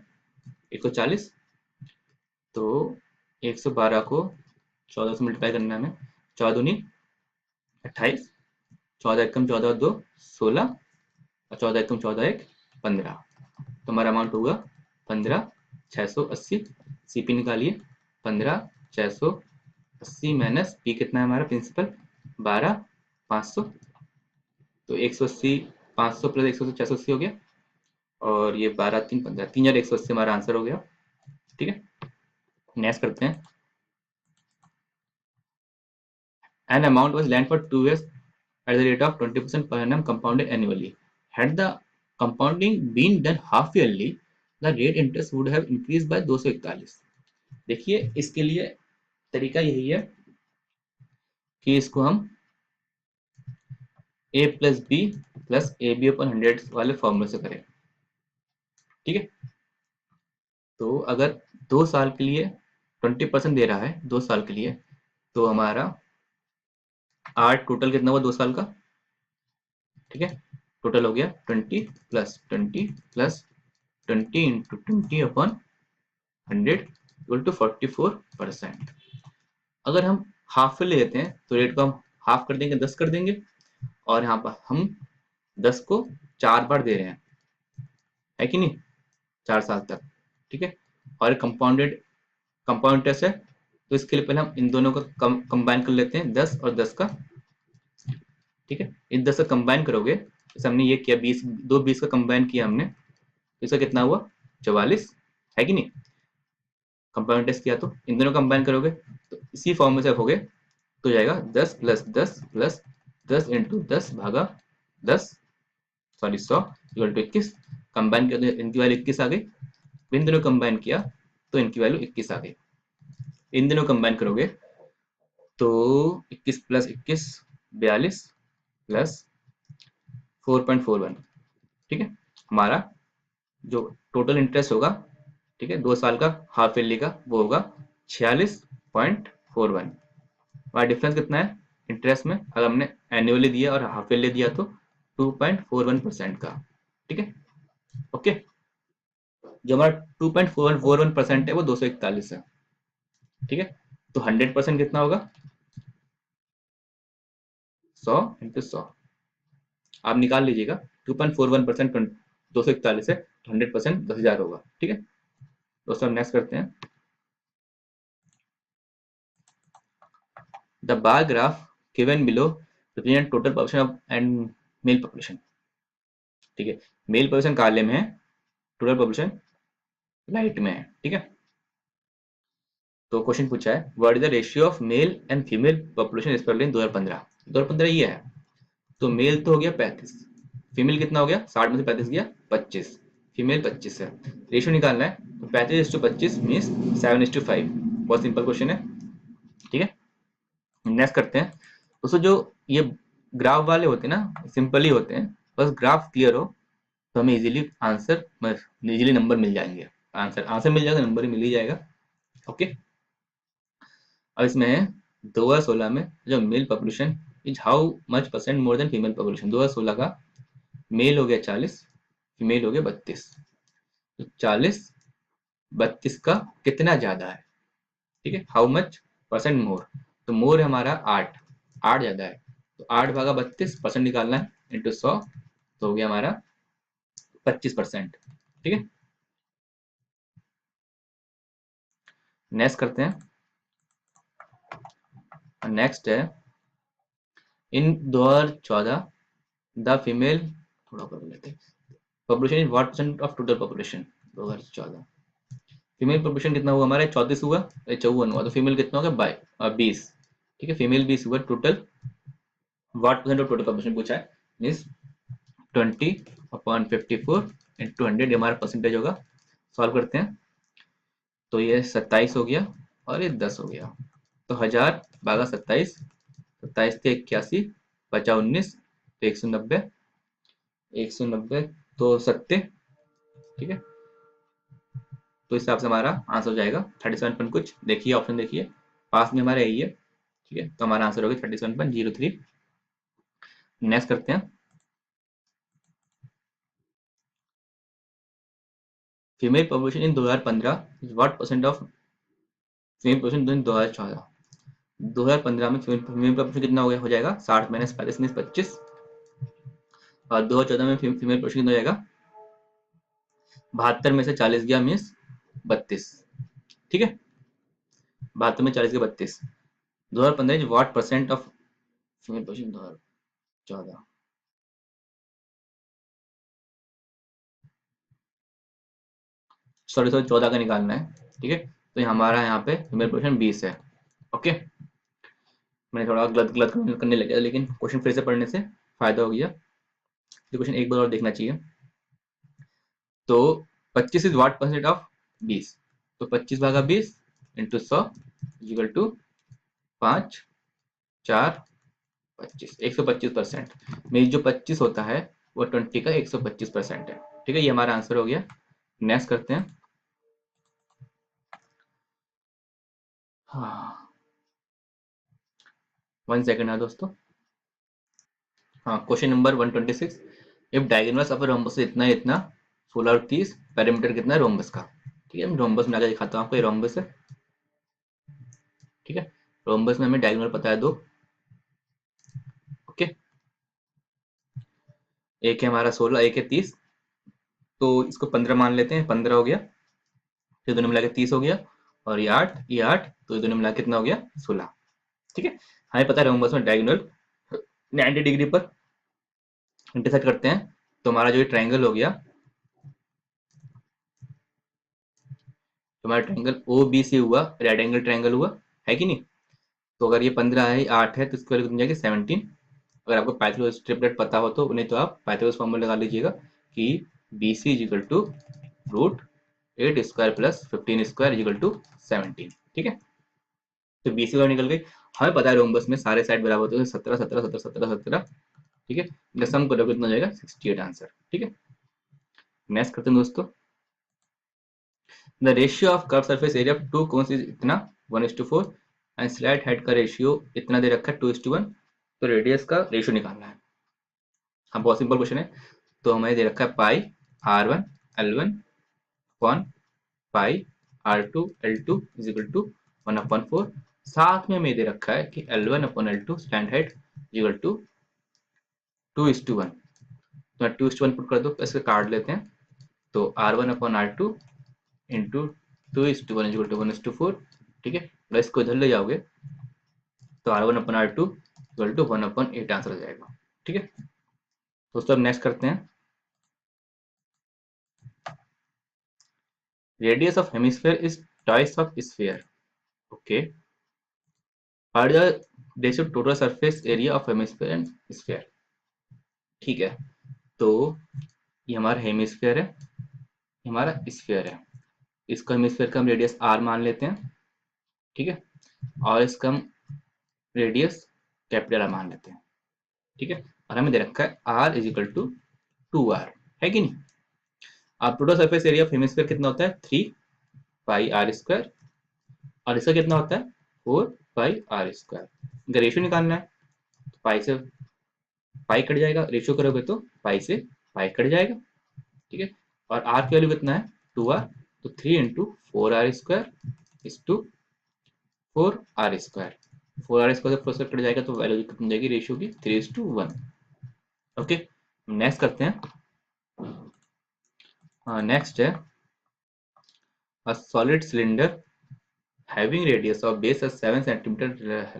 140। तो 112 को 14 से मल्टीप्लाई करना है हमें। 14 दूनी 28, 14 एकम 14 2 16, और 14 एकम 14 1 15। तो हमारा अमाउंट होगा 15,680। सीपी निकालिए, 15,680 माइनस पी कितना है हमारा प्रिंसिपल? 12,500। तो 180, 500 प्लस 180 680 हो गया, और ये 12 3 15, 3,180 हमारा आंसर हो गया। ठीक है, नेक्स्ट करते हैं। An amount was lent for 2 years at the rate of 20% per annum compounded annually. Had the compounding been done half yearly, the rate interest would have increased by 241। देखिए, इसके लिए तरीका यही है कि इसको हम a plus B plus A B अपन 100 वाले फॉर्मूले से करें। ठीक है, तो अगर 2 साल के लिए 20% दे रहा है, 2 साल के लिए, तो हमारा आर टोटल कितना हुआ 2 साल का? ठीक है, टोटल हो गया 20 plus 20 plus 20 into 20/100 equal to 44%। अगर हम हाफ ले लेते हैं तो रेट को हम हाफ कर देंगे, 10 कर देंगे, और यहाँ पर हम 10 को 4 बार दे रहे हैं, है कि नहीं? 4 साल तक। ठीक है, और कंपाउंडेड कंपाउंड इंटरेस्ट है, तो इसके लिए पहले हम इन दोनों का कंबाइन कर लेते हैं, 10 और 10 का। ठीक है, इन 10 का कंबाइन करोगे, जैसे हमने ये किया 20, दो 20 का कंबाइन किया हमने, तो इसका कितना हुआ 44, है कि नहीं। कंपाउंड इंटरेस्ट किया तो इन दोनों कंबाइन करोगे तो इसी फॉर्म में से रखोगे तो जाएगा 10 प्लस 10 प्लस 10 इंटू 10 भागा 10, सॉरी 100 इक्वल टू 21। कंबाइन किया तो इनकी वैल्यू 21 आ गई, इन दोनों कंबाइन किया तो इनकी वैल्यू 21 आ गई। इन दोनों कंबाइन करोगे तो 21 प्लस 21 42 प्लस 4.41। ठीक है, हमारा जो टोटल इंटरेस्ट होगा, ठीक है, 2 साल का हाफ ईयरली का, वो होगा 46.41। हमारा डिफरेंस कितना है इंटरेस्ट में, अगर हमने एनुअली दिया और हाफ ईयरली दिया तो 2.41% का। ठीक है, ओके। जो हमारा 2.41% है वो 241 है। ठीक है, तो 100% कितना होगा 100 इंटू 100, आप निकाल लीजिएगा। 2.41% 241 है, 100% 10,000 होगा। ठीक है दोस्तों, हम नेक्स्ट करते हैं। The bar graph given below represent total population of and mail population. ठीक है, मेल पॉपुलेशन काले में है, टोटल पॉपुलेशन लाइट में है। ठीक है, तो क्वेश्चन पूछा है what is the ratio of male and female population respectively इन 2015। 2015 ये है, तो मेल तो हो गया 35, फीमेल कितना हो गया, 60 में से 35 गया 25, फीमेल 25 है। रेशियो निकालना है, तो 35:25 मीन्स 7:5। बहुत सिंपल क्वेश्चन है। ठीक है, नेक्स्ट करते हैं दोस्तों। जो ये ग्राफ वाले होते हैं ना, सिंपल ही होते हैं, बस ग्राफ क्लियर हो तो हमें इजीली आंसर, इजीली नंबर मिल जाएंगे। आंसर आंसर मिल जाएगा, नंबर ही मिल ही जाएगा। ओके, अब इसमें है 2016 में जो mail population is how much percent more than female population. 2016 का मेल हो गया 40, फीमेल हो गया 32। तो 40 32 का कितना ज्यादा है, ठीक है, हाउ मच परसेंट मोर। तो मोर है हमारा 8, 8 ज्यादा है, तो 8/32 परसेंट निकालना है इंटू 100, तो हो गया हमारा 25%। ठीक है, नेक्स्ट करते हैं। नेक्स्ट है इन 2014 द फीमेल, थोड़ा कर लेते हैं, population is what percent of total population. 2014 female population कितना हुआ हमारा, 34 हुआ, 54 हुआ, तो फीमेल कितना होगा 20। ठीक है, फीमेल 20 हुआ, total what percent of total population पूछा है, मीन्स 20/54 इंटू 100, ये हमारा परसेंटेज होगा। सॉल्व करते हैं, तो ये 27 हो गया और ये 10 हो गया, तो 1000/27, 27 थे 81, बचा 19, तो 190, 190 तो 70। ठीक है, तो इस हिसाब से हमारा आंसर हो जाएगा 37 पॉइंट कुछ, देखिए ऑप्शन देखिए, पास में हमारा यही है। ठीक है, तो हमारा आंसर होगा 37.03। नेक्स्ट करते हैं, female population in 2015 what percent of female population in 2014। 2015 में फीमेल पॉपुलेशन कितना हो जाएगा 60 माइनस 35 मीन्स 25, और 2014 में फीमेल पॉपुलेशन कितना हो जाएगा 72 में से 40 गया मीन्स 32। ठीक है, 72 में 40 के 32। 2015 what percent of female population 2014, sorry sorry 14 का निकालना है। ठीक है, तो हमारा यहाँ पे फीमेल पॉपुलेशन 20 है। ओके, मैंने थोड़ा गलत गलत करने लगा, लेकिन क्वेश्चन फिर से पढ़ने से फायदा हो गया, तो क्वेश्चन एक बार और देखना चाहिए। तो 25 इज व्हाट परसेंट ऑफ 20, तो 25/20 इंटू 100 इक्वल टू 5 4 25, 125%। में जो 25 होता है वो 20 का 125% है। ठीक है, ये हमारा आंसर हो गया। नेक्स्ट करते हैं। हाँ, 1 सेकंड है दोस्तों। हाँ, question number 126, if diagonals of rhombus इतना है इतना, 16 और 30, पैरामीटर कितना है रोम्बस का। ठीक है, मैं रोम्बस में आगे दिखाता हूँ आपको, ये रोम्बस है। ठीक है, रोम्बस में हमें डायगोनल पता है 2। ओके, एक है हमारा 16, एक है 30, तो इसको 15 मान लेते हैं, 15 हो गया, फिर दोनों मिला के 30 हो गया, और ये 8, तो ये दोनों मिला के कितना हो गया 16। ठीक है, हमें पता है रोम्बस में डायगोनल 90 डिग्री पर इंटरसेक्ट करते हैं। तो हमारा जो ये ट्रायंगल हो गया, हमारा ट्रायंगल ओ बी सी हुआ, राइट एंगल ट्रायंगल हुआ, है कि नहीं। तो अगर ये 15 है, 8 है, तो इसकी वैल्यू कितनी जाएगी 17। अगर आपको पाइथागोरस ट्रिपलेट पता हो तो नहीं, तो आप पाइथागोरस फॉर्मूला लगा लीजिएगा कि B C is equal to root 8 square plus 15 square is equal to 17। ठीक है, तो बी सी निकल गई। हमें पता है रोम्बस में सारे साइड बराबर होते हैं, 17 17 17 17 17। ठीक है, इनका सम करोगे कितना हो जाएगा 68 आंसर। ठीक है, नेक्स्ट करते हैं दोस्तों। The ratio of curve surface area of to cons is इतना 1:4 एंड स्लाइट हेड का रेशियो इतना दे रखा है 2:1। तो रेडियस का रेशियो निकालना है। हाँ, बहुत सिंपल क्वेश्चन है। तो हमें दे रखा है pi r1 l1 upon pi r2 l2 is equal to 1/4। साथ में हमें दे रखा है कि l1 upon l2 slant height is equal to 2:1। तो 2:1 पुट कर दो, तो इसके काट लेते हैं। तो r1 upon r2 into 2:1 is equal to 1:4। ठीक है, प्लस को इधर ले जाओगे तो r1 upon r2 equal to 1/8 answer आ जाएगा। ठीक है दोस्तों, अब नेक्स्ट करते हैं। Radius of hemisphere is twice of sphere. Okay, find the ratio total surface area of hemisphere and sphere. ठीक है, तो ये हमारा हेमिस्फेयर है, ये हमारा स्फीयर है। इसका हेमिस्फेयर का हम रेडियस r मान लेते हैं। ठीक है, और इसका हम रेडियस कैपिटल R मान लेते हैं। ठीक है, और हमें दे रखा है r is equal to 2r, है कि नहीं। अब total surface area of hemisphere कितना होता है 3 पाई r स्क्वायर, और इसका कितना होता है 4 पाई r स्क्वायर। इनका रेशियो निकालना है, तो पाई से पाई कट जाएगा, रेशियो करोगे तो पाई से पाई कट जाएगा। ठीक है, और r की वैल्यू कितना है 2r, तो 3 × 4r square is to 4r square. 4r square से 4 से कट जाएगा, तो वैल्यू कितनी जाएगी रेशियो की 3:1। ओके, नेक्स्ट करते हैं। नेक्स्ट है a solid cylinder having radius of base as 7 centimeter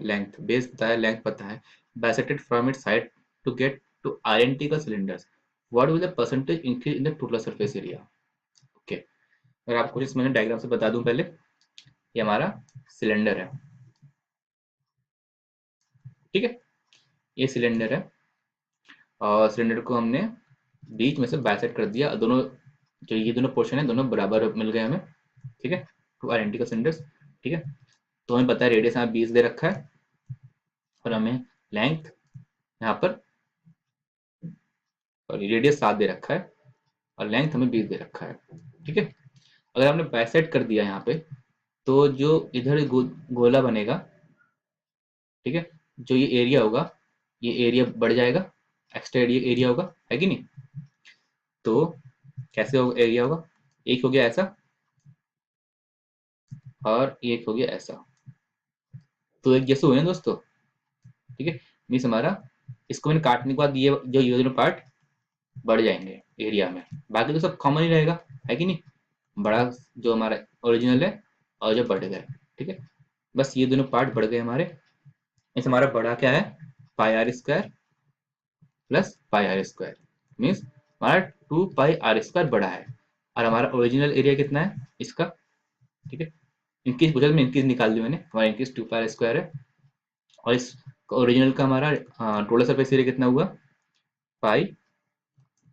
length, base पता है, length पता है, bisected from its side to get to identical cylinders, what will the percentage increase in the total surface area। Okay, अगर आपको इस मैंने diagram से बता दूं पहले, ये हमारा सिलेंडर है। ठीक है, ये सिलेंडर है, और सिलेंडर को हमने बीच में से बाइसेक्ट कर दिया। दोनों जो ये दोनों पोर्शन है, दोनों बराबर मिल गए हमें। ठीक है, टू आइडेंटिकल सिलेंडर्स। ठीक है, तो हमें पता है रेडियस यहाँ 20 दे रखा है, और हमें लेंथ यहाँ पर, और रेडियस 7 दे रखा है, और लेंथ हमें 20 दे रखा है। ठीक है, अगर हमने बाइसेक्ट कर दिया यहाँ पे, तो जो इधर गोला बनेगा, ठीक है, जो ये एरिया होगा, ये एरिया बढ़ जाएगा, एक्स्ट्रा एरिया होगा, है कि नहीं। तो कैसे होगा एरिया होगा, एक हो गया ऐसा, और एक हो गया ऐसा, तो एक जैसे हुए ना दोस्तों। ठीक है, मीन्स हमारा इसको मैंने काटने के बाद ये दोनों पार्ट बढ़ जाएंगे एरिया में, बाकी तो सब कॉमन ही रहेगा, है कि नहीं। बड़ा जो हमारा ओरिजिनल है, और जो बढ़ गए। ठीक है, बस ये दोनों पार्ट बढ़ गए हमारे। इस हमारा बड़ा क्या है πr² प्लस πr², मीन्स हमारा 2πr² बड़ा है, और हमारा ओरिजिनल एरिया कितना है इसका। ठीक है, इंक्रीज पूछा, में इंक्रीज निकाल दी मैंने, हमारा इंक्रीज 2πr² है, और इस ओरिजिनल का हमारा टोटल सरफेस एरिया कितना हुआ पाई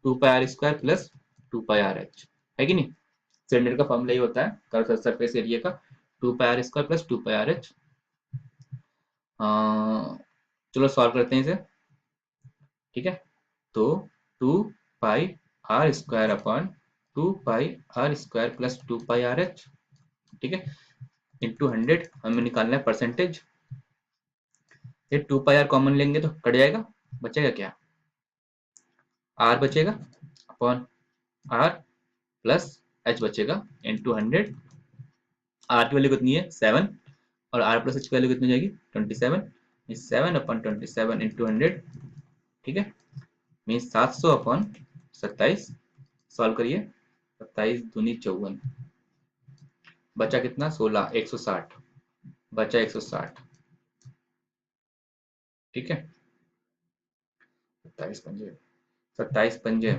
2πr² प्लस 2πrh, है कि नहीं। सिलेंडर का फॉर्मूला ही होता है कर्व सरफेस एरिया का, 2πr² प्लस 2πrh। चलो सॉल्व करते हैं इसे। ठीक है, तो 2πr² upon 2πr² plus 2πrh, ठीक है, इंटू 100 हमें निकालना है परसेंटेज। ये 2πr कॉमन लेंगे तो कट जाएगा, बचेगा क्या, r बचेगा अपॉन r प्लस h बचेगा इंटू 100। r की वैल्यू कितनी है 7, और r प्लस h की वैल्यू कितनी हो जाएगी 27, 7/27 इंटू 100। ठीक है, मीन्स 700/27। सॉल्व करिए, 27 दूनी 54, बचा कितना 16, 160, बचा 160। ठीक है, 27 पंजे, 27 पंजे,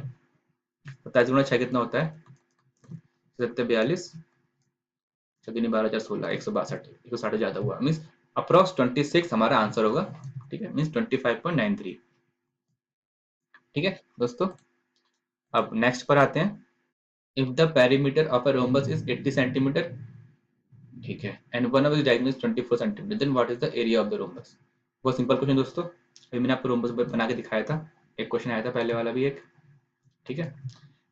27 गुणा 6 कितना होता है, 742, 12, 16, 162, 160 ज्यादा हुआ, मीन्स अप्रॉक्स 26 हमारा आंसर होगा। ठीक है, मीन्स 25.93। ठीक है दोस्तों, अब नेक्स्ट पर आते हैं। If the perimeter of a rhombus is 80 centimetre, ठीक है, and one of the diagonal is 24 centimetre, then what is the area of the rhombus. बहुत सिंपल क्वेश्चन दोस्तों, अभी मैंने आपको रोम्बस बना के दिखाया था, एक क्वेश्चन आया था पहले वाला भी एक। ठीक है,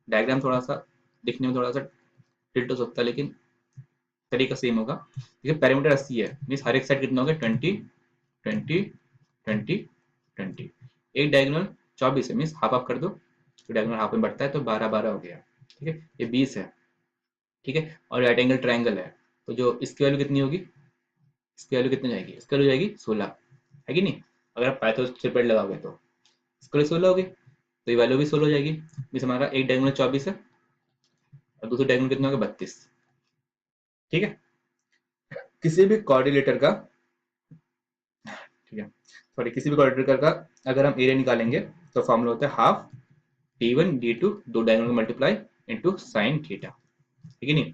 डायग्राम थोड़ा सा दिखने में थोड़ा सा टिल्ट हो सकता है, लेकिन तरीका सेम होगा। ठीक है, पेरीमीटर 80 है, मीन्स हर एक साइड कितना हो गया 20, 20, 20, 20। एक डायगोनल 24 है, मीन्स हाफ हाफ कर दो, तो डायगोनल हाफ में बढ़ता है, तो 12, 12 हो गया। ठीक है, ये 20 है। ठीक है, और राइट एंगल ट्रायंगल है, तो जो इसकी वैल्यू कितनी होगी, इसकी वैल्यू कितनी जाएगी, इसकी वैल्यू जाएगी 16, है कि नहीं। अगर आप पाइथन ट्रिपलेट लगाओगे तो इसकी वैल्यू 16 होगी, तो ये वैल्यू भी 16 हो जाएगी। मीन्स हमारा एक डायगोनल 24 है और दूसरे डायगोनल कितना होगा 32। ठीक है, किसी भी कोऑर्डिनेटर का, ठीक है, सॉरी, किसी भी कोऑर्डिनेटर का अगर हम एरिया निकालेंगे तो फॉर्मूला होता है हाफ d1 d2, दो diagonal multiply into sine theta. ठीक है नहीं,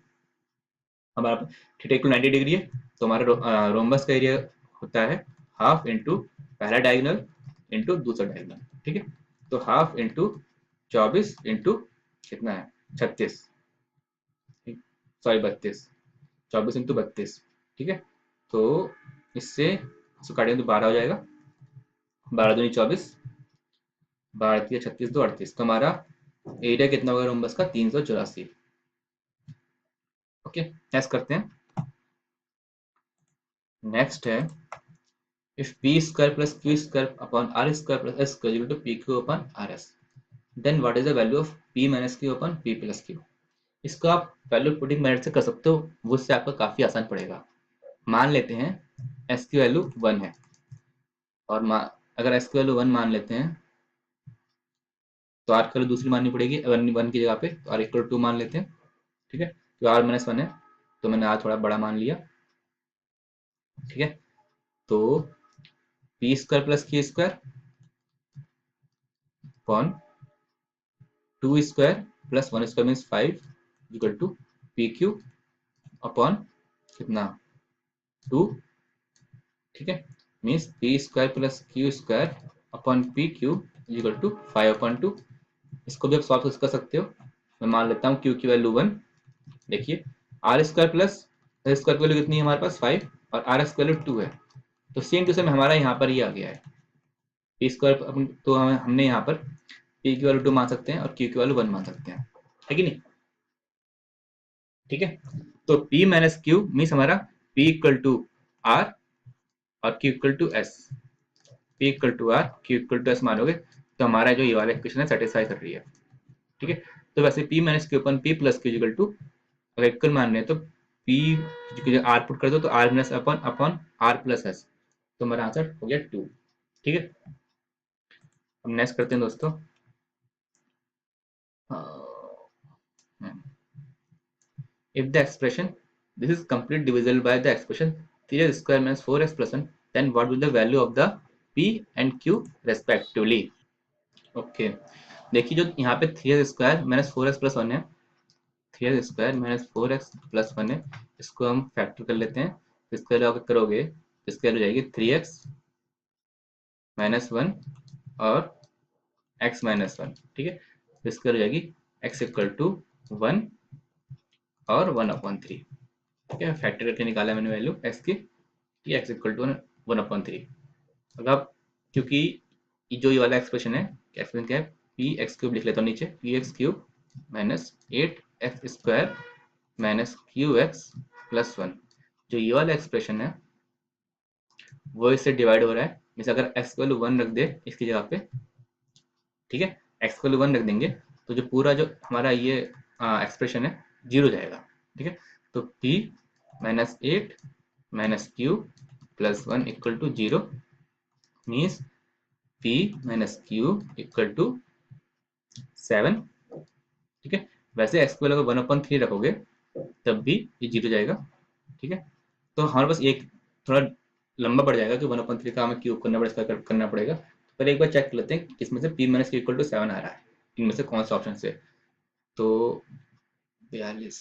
हमारा थीटा इक्वल 90 डिग्री है, तो हमारा रोम्बस का एरिया होता है हाफ इंटू पहला डायगोनल इंटू दूसरा डायगोनल। ठीक है, तो हाफ इंटू 24 इंटू कितना है 36, सॉरी 32, 24 इंटू 32। ठीक है, तो इससे इसको काटेंगे तो 12 हो जाएगा, 12 दूनी 24, 12 या 36, 2 38, तो हमारा एरिया कितना होगा रोम्बस का 384। ओके, नेक्स्ट करते हैं। नेक्स्ट है, if P square plus Q square upon R square plus S square equal to P Q upon R S, then what is the value of P minus Q upon P plus Q. इसको आप value putting method से कर सकते हो, वो उससे आपका काफी आसान पड़ेगा। मान लेते हैं एस की वैल्यू 1 है, और अगर एस की वैल्यू 1 मान लेते हैं तो आर की वैल्यू दूसरी माननी पड़ेगी 1 की जगह पे, तो आर इक्वल 2 मान लेते हैं। ठीक है, तो आर माइनस 1 है, तो मैंने आर थोड़ा बड़ा मान लिया। ठीक है, तो P square plus Q square upon 2 square plus 1 square means 5 equal to P Q upon कितना 2। ठीक है, means P square plus Q square upon P Q equal to 5/2। इसको भी आप सॉल्व कर सकते हो। मैं मान लेता हूँ क्यू की वैल्यू 1। देखिए, R square plus S square की वैल्यू कितनी है हमारे पास 5, और आर एस की वैल्यू 2 है, तो सेम टू सेम हमारा यहाँ पर ये आ गया है पी स्क्वायर, तो हमने यहाँ पर पी की वैल्यू 2 मान सकते हैं और क्यू की वैल्यू 1 मान सकते हैं, है कि नहीं। ठीक है, तो P माइनस क्यू मीन्स हमारा P इक्वल टू आर और Q equal to S. P equal to R, Q equal to S मानोगे तो हमारा जो ये वाला इक्वेशन है सेटिस्फाई कर रही है। ठीक है, तो वैसे P minus Q upon P plus Q equal to, अगर इक्वल मान रहे हैं तो P आर पुट कर दो तो R minus upon upon R plus S, तो हमारा आंसर हो गया 2। ठीक है, अब नेक्स्ट करते हैं दोस्तों। If the expression this is complete divisible by the expression 3x square minus 4x plus 1, then what will the value of the p and q respectively। Okay, देखिए जो यहाँ पे 3x square minus 4x plus 1 है, 3x square minus 4x plus 1 है, इसको हम factor कर लेते हैं। इसके अलावा करोगे इसके हो जाएगी 3x माइनस 1 और x माइनस 1। ठीक है, इसके हो जाएगी x इक्वल टू 1 और 1/3। ठीक है, फैक्टर करके निकाला मैंने वैल्यू x की, कि x इक्वल टू 1/3। अब आप, क्योंकि जो ये वाला एक्सप्रेशन है, एक्सप्रेशन क्या है, पी एक्स क्यूब लिख लेता हूँ नीचे, P x cube minus 8x square minus Q x plus 1, जो ये वाला एक्सप्रेशन है वो इससे डिवाइड हो रहा है। जैसे अगर x वैल्यू 1 रख दे इसकी जगह पे, ठीक है, x वैल्यू 1 रख देंगे तो जो पूरा जो हमारा ये एक्सप्रेशन है 0 जाएगा। ठीक है, तो p minus 8 minus Q plus 1 equal to 0, means p minus Q equal to 7। ठीक है, वैसे x को अगर 1/3 रखोगे तब भी ये जीरो जाएगा। ठीक है, तो हमारे पास एक थोड़ा लंबा पड़ जाएगा कि 1/3 का हमें क्यूब करना पड़ेगा, इसका करना पड़ेगा। पहले एक बार चेक कर लेते हैं कि इसमें से p minus Q equal to 7 आ रहा है, इनमें से कौन सा ऑप्शन से। तो 42,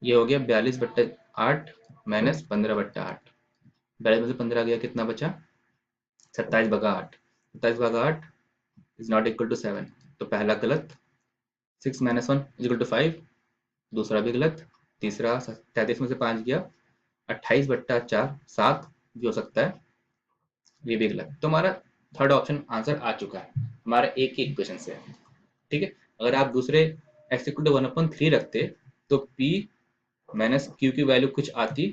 ये हो गया 42/8 माइनस 15/8। 42 में से 15 गया, कितना बचा? 27/8। 27/8 इज नॉट इक्वल टू 7, तो पहला गलत। 6 माइनस 1 इज इक्वल टू 5, दूसरा भी गलत। तीसरा 33 में से 5 गया, 28/4 7 भी हो सकता है, ये भी गलत। तो हमारा थर्ड ऑप्शन आंसर आ चुका है हमारा एक ही इक्वेशन से। ठीक है, अगर आप दूसरे x इक्वल टू 1/3 रखते तो p माइनस क्यू की वैल्यू कुछ आती।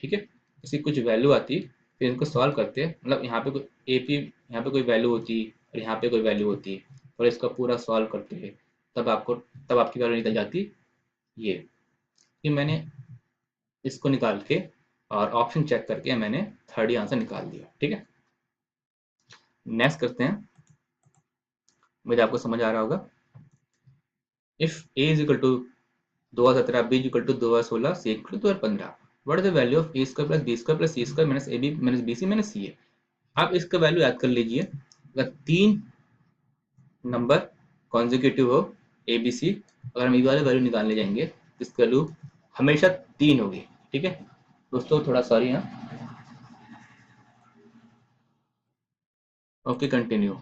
ठीक है, इसकी कुछ वैल्यू आती, फिर इनको सॉल्व करते, मतलब यहाँ पे कोई ए पी, यहाँ पे कोई वैल्यू होती और यहाँ पे कोई वैल्यू होती, और इसका पूरा सॉल्व करते, तब आपको, तब आपकी वैल्यू निकल जाती ये। कि मैंने इसको निकाल के और ऑप्शन चेक करके मैंने थर्ड ही आंसर निकाल दिया। ठीक है, नेक्स्ट करते हैं, मुझे आपको समझ आ रहा होगा। If A is equal to 2/17, B is equal to 2/16, C equal to 2/15, what is the value of A square plus B square plus C square minus A B minus B C minus C A. आप इसका value याद कर लीजिए, अगर तीन number consecutive हो A B C, अगर हम ये वाले वैल्यू निकालने जाएंगे तो इसकी वैल्यू हमेशा 3 होगी। ठीक है दोस्तों, थोड़ा सॉरी। हाँ, ओके कंटिन्यू।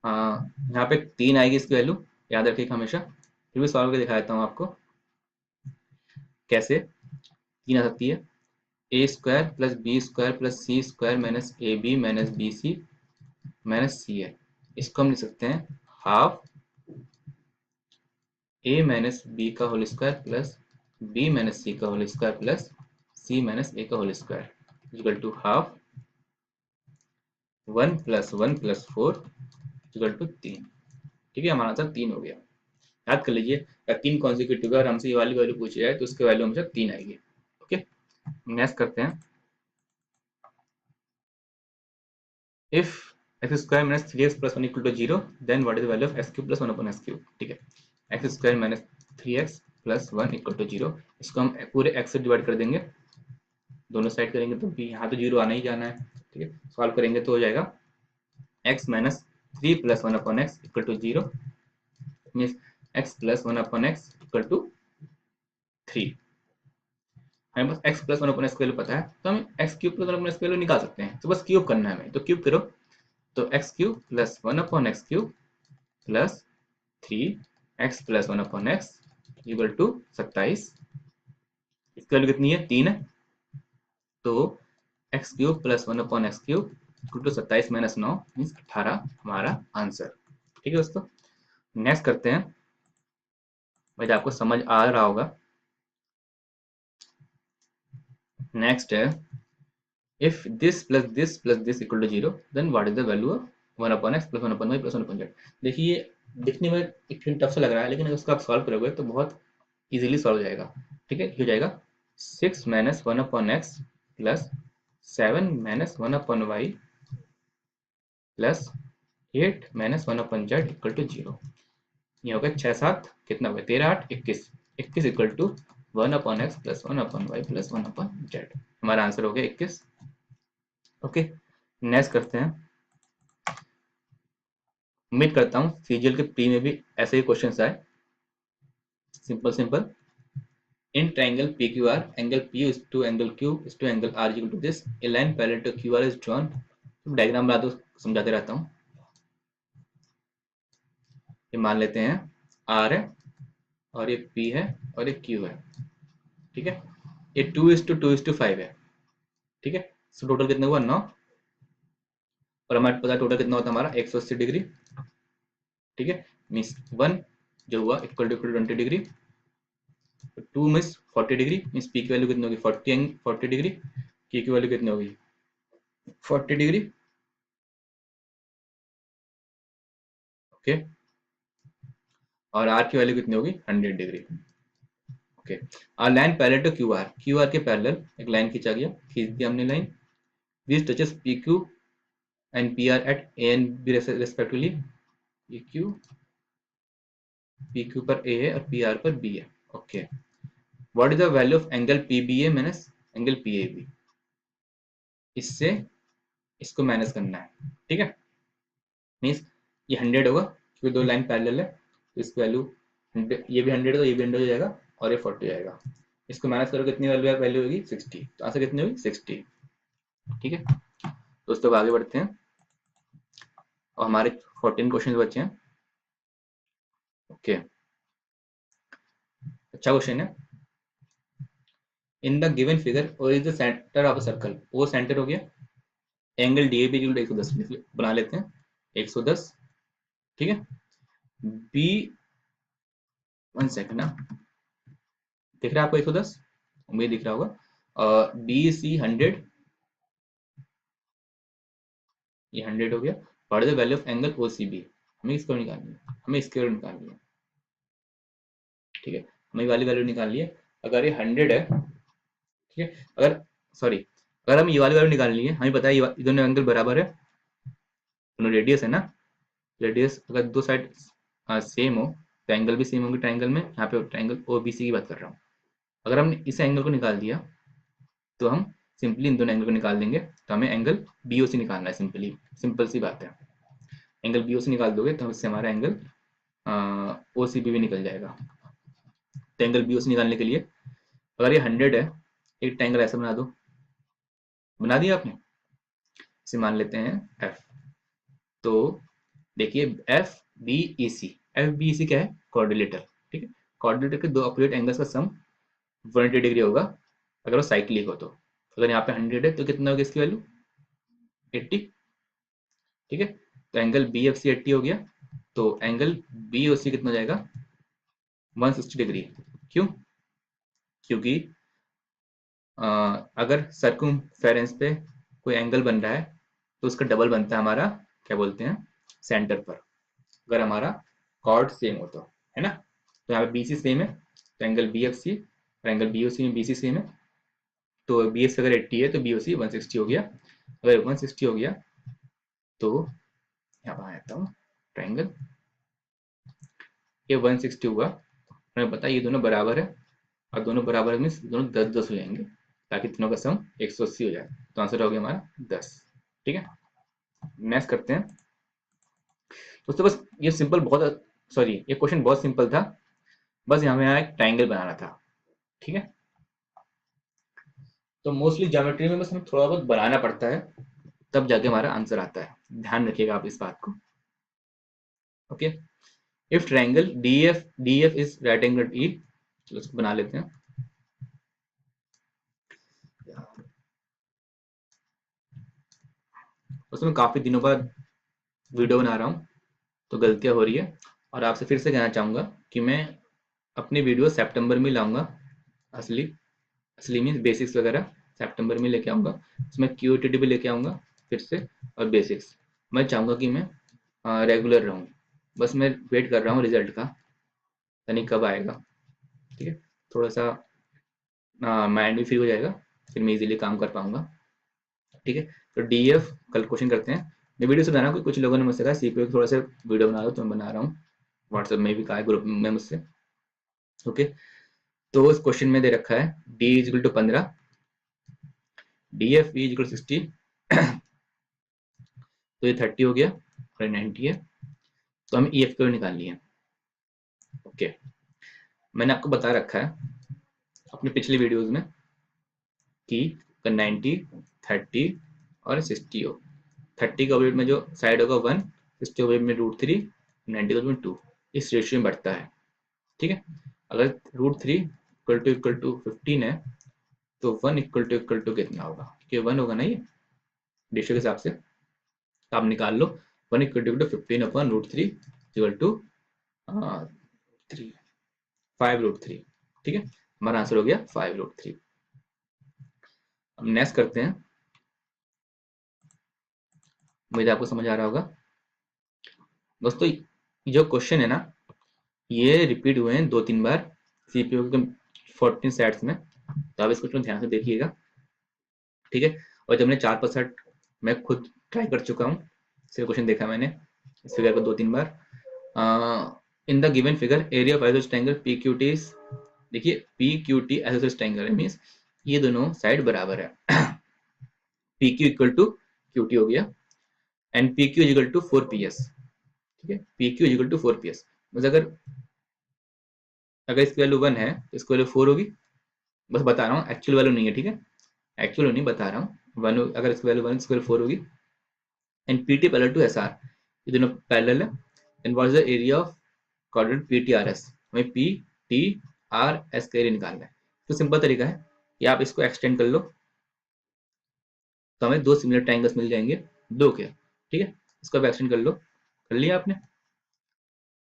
हाँ, यहाँ पे 3 आएगी इसकी वैल्यू, याद रखिएगा हमेशा। फिर भी सॉल्व करके दिखा देता हूँ आपको कैसे 3 आ सकती है। A square plus B square plus C square minus A B minus B C minus C है। इसको हम लिख सकते हैं हाफ ए माइनस बी का whole square plus B minus C का whole square plus C minus A का whole square equal to half 1 plus 1 plus 4 equal to 3। ठीक है, हमारा आंसर 3 हो गया। याद कर लीजिए, अगर 3 कॉन्जिक्यूटिव है और हमसे ये वाली वैल्यू पूछी जाए तो उसकी वैल्यू हमेशा 3 आएगी। ओके, नेक्स्ट करते हैं। If x square minus 3x plus 1 equal to 0, then what is the value of x cube plus 1 upon x cube. ठीक है, x square minus 3x plus 1 equal to 0, इसको हम पूरे x से डिवाइड कर देंगे, दोनों साइड करेंगे तो भी यहाँ तो 0 आना ही जाना है। ठीक है, सॉल्व करेंगे तो हो जाएगा x minus 3 plus 1 upon x equal to 0, means x plus 1 upon x equal to 3। हमें बस x plus 1 upon x value पता है, तो हम x cube plus 1 upon x value निकाल सकते हैं। तो बस क्यूब करना है हमें, तो क्यूब करो, तो x cube plus 1 upon x cube plus 3x plus 1 upon x equal to 27। इसकी वैल्यू कितनी है? 3 है, तो x cube plus 1 upon x cube equal to 27 minus 9 means 18 हमारा आंसर। ठीक है दोस्तों, नेक्स्ट करते हैं, वैसे आपको समझ आ रहा होगा। नेक्स्ट है, if this plus this equal to 0, then what is the value of 1 upon x plus 1 upon y plus 1 upon z. देखिए, दिखने में एक टफ सा लग रहा है, लेकिन अगर उसको आप सॉल्व करोगे तो बहुत इजीली सॉल्व हो जाएगा। ठीक है, हो जाएगा 6 minus 1 upon x plus 7 minus 1 upon y plus 8 minus 1 upon z equal to 0। ये हो गया 6 7, कितना हो गया? 13 8 21। 21 equal to 1 upon x plus 1 upon y plus 1 upon z. हमारा आंसर हो गया 21। ओके, नेक्स्ट करते हैं। उम्मीद करता हूँ सीजीएल के प्री में भी ऐसे ही क्वेश्चन आए, simple simple. In triangle PQR, angle P is to angle Q is to angle R is equal to this. A line parallel to QR is drawn. Diagram बना दो, समझाते रहता हूँ। ये मान लेते हैं R है और ये P है और ये Q है। ठीक है, ये 2:2:5 है। ठीक है, सो टोटल कितना हुआ? 9। और हमारे पता टोटल कितना होता है हमारा? 180 डिग्री। ठीक है, मीन्स 1 जो हुआ equal to 20 degree, 2 means 40 degree, means P की वैल्यू कितनी होगी? 40 डिग्री। की वैल्यू कितनी होगी? 40 डिग्री। ओके, और आर की वैल्यू कितनी होगी? 100 डिग्री। ओके, और line parallel to Q R के पैरेलल एक लाइन खींचा गया, खींच दिया हमने line, which touches P Q and P R at A and B respectively. P Q P Q पर ए है और पी आर पर बी है। Okay, what is the value of angle P B A minus angle P A B, इससे इसको minus करना है। ठीक है, मीन्स ये 100 होगा क्योंकि दो लाइन पैरेलल है, तो इसकी वैल्यू 100, ये भी 100 होगा, ये भी 100 हो जाएगा और ये 40 हो जाएगा। इसको माइनस करो कितनी वैल्यू वैल्यू होगी 60, तो आंसर कितनी होगी 60। ठीक है दोस्तों, अब आगे बढ़ते हैं और हमारे 14 क्वेश्चन बचे हैं। ओके, अच्छा क्वेश्चन है। इन द गिवन फिगर और is the centre of circle, वो सेंटर हो गया, एंगल डी ए बी 110 बना लेते हैं 110। ठीक है, बी, 1 सेकंड ना, दिख रहा है आपको 110, उम्मीद दिख रहा होगा। बी सी 100, ये 100 हो गया। What is the value of angle O C B, हमें इसको निकालनी है, हमें इसकी वैल्यू निकालनी है। ठीक है, हमें वाली वैल्यू निकालनी है। अगर ये 100 है, ठीक है, अगर सॉरी, अगर हम ये वाली वैल्यू निकालनी है, हमें पता है ये दोनों एंगल बराबर है, दोनों रेडियस है ना, रेडियस अगर दो साइड सेम हो तो एंगल भी सेम होंगे ट्राइंगल में। यहाँ पे ट्राइंगल ओ बी सी की बात कर रहा हूँ। अगर हमने इस एंगल को निकाल दिया तो हम सिंपली इन दोनों एंगल को निकाल देंगे, तो हमें एंगल बी ओ सी निकालना है। सिंपल सी बात है, एंगल बी ओ सी निकाल दोगे तो इससे हमारा एंगल ओ सी बी भी निकल जाएगा। तो एंगल बी ओ सी निकालने के लिए अगर ये 100 है, एक ट्राइंगल ऐसा बना दो, बना दिया आपने, इसे मान लेते हैं एफ। तो देखिए एफ बी ई सी, एफ बी ई सी क्या है, क्वाड्रिलेटर। ठीक है, क्वाड्रिलेटर के दो अपोजिट एंगल्स का सम 180 डिग्री होगा अगर वो साइक्लिक हो तो। अगर यहाँ पे 100 है तो कितना होगा इसकी वैल्यू 80। ठीक है, तो एंगल बी एफ सी 80 हो गया, तो एंगल बी ओ सी कितना हो जाएगा 160 डिग्री। क्यों, क्योंकि अगर सर्कुम्फेरेंस पे कोई एंगल बन रहा है तो उसका डबल बनता है हमारा, क्या बोलते हैं, सेंटर पर, अगर हमारा कॉर्ड सेम हो तो, है ना। तो यहाँ पे बी सी सेम है, तो एंगल बी एफ सी और एंगल बी ओ सी में बी सी सेम है, तो बी एफ सी अगर 80 है तो बी ओ सी 160 हो गया। अगर 160 हो गया तो यहाँ पर आ जाता हूँ, ट्राइंगल ये 160 हुआ, हमें पता है ये दोनों बराबर है, और दोनों बराबर में दोनों 10-10 हो जाएंगे, ताकि तीनों का सम 180 हो जाए, तो आंसर हो गया हमारा 10। ठीक है, नेक्स्ट करते हैं दोस्तों। बस ये सिंपल बहुत, सॉरी ये क्वेश्चन बहुत सिंपल था, बस यहाँ में एक ट्राइंगल बनाना था। ठीक है, तो मोस्टली ज्योमेट्री में बस हमें थोड़ा बहुत बनाना पड़ता है, तब जाके हमारा आंसर आता है, ध्यान रखिएगा आप इस बात को। Okay, if triangle D F is right angle E, चलो इसको बना लेते हैं। उसमें काफी दिनों बाद वीडियो बना रहा हूँ तो गलतियां हो रही है, और आपसे फिर से कहना चाहूंगा कि मैं अपनी वीडियो सितंबर में लाऊंगा, असली असली मीन्स बेसिक्स वगैरह सितंबर में लेके आऊंगा, उसमें क्यूटीडी भी लेके आऊंगा फिर से, और बेसिक्स। मैं चाहूंगा कि मैं रेगुलर रहूं, बस मैं वेट कर रहा हूँ रिजल्ट का, यानी कब आएगा। ठीक है, थोड़ा सा माइंड भी फ्री हो जाएगा, फिर मैं इजीली काम कर पाऊंगा। ठीक है, तो डीएफ कल क्वेश्चन करते हैं। मैं वीडियो से बना रहा हूँ, कुछ लोगों ने मुझसे कहा सीपीयू थोड़ा सा वीडियो बना दो, तो मैं बना रहा हूँ, व्हाट्सएप में भी कहा है, ग्रुप में मुझसे। ओके, तो इस क्वेश्चन में दे रखा है D is equal to 15, D F is equal 60, तो ये 30 हो गया और 90 है, तो हमें ई एफ की निकालनी है। ओके, मैंने आपको बता रखा है अपने पिछले वीडियोज में कि 90, 30 और 60 हो, 30 का ऑपोजिट में जो साइड होगा 1, 60 ऑपोजिट में √3, 90 का ऑपोजिट में 2, इस रेशियो में बढ़ता है। ठीक है, अगर √3 इक्वल टू 15 है तो 1 इक्वल टू कितना होगा, क्योंकि 1 होगा ना ये रेशियो के हिसाब से, तो आप निकाल लो 1 equal to 15 upon √3 equal to 3, 5√3। ठीक है, हमारा आंसर हो गया 5√3। अब नेक्स्ट करते हैं, उम्मीद आपको समझ आ रहा होगा दोस्तों। जो क्वेश्चन है ना, ये रिपीट हुए हैं 2-3 बार सीपीयू के 14 सेट्स में, तो आप इस क्वेश्चन ध्यान से देखिएगा। ठीक है, और जब मैंने 4-5 सेट मैं खुद ट्राई कर चुका हूँ, सिर्फ क्वेश्चन देखा मैंने इस फिगर को 2-3 बार। In the given figure area of isosceles triangle P Q T, देखिए P Q T isosceles triangle है, मींस ये दोनों साइड बराबर है। P Q equal to Q T हो गया, and P Q equal to 4 P S. ठीक है, P Q equal to 4 P S, बस अगर अगर इसकी वैल्यू 1 है तो इसकी वैल्यू 4 होगी। बस बता रहा हूँ, एक्चुअल वैल्यू नहीं है, ठीक है, एक्चुअल नहीं बता रहा हूँ। वन अगर इसकी वैल्यू 1 इसकी वैल्यू 4 होगी, and P T parallel to S R, ये दोनों पैरेलल है। And what is the area of quadrant P T R S, हमें पी टी आर एस का एरिया निकालना है। तो सिंपल तरीका है कि आप इसको एक्सटेंड कर लो, तो हमें दो सिमिलर ट्रायंगल्स मिल जाएंगे, दो के। ठीक है, इसको आप एक्सटेंड कर लो, कर लिया आपने।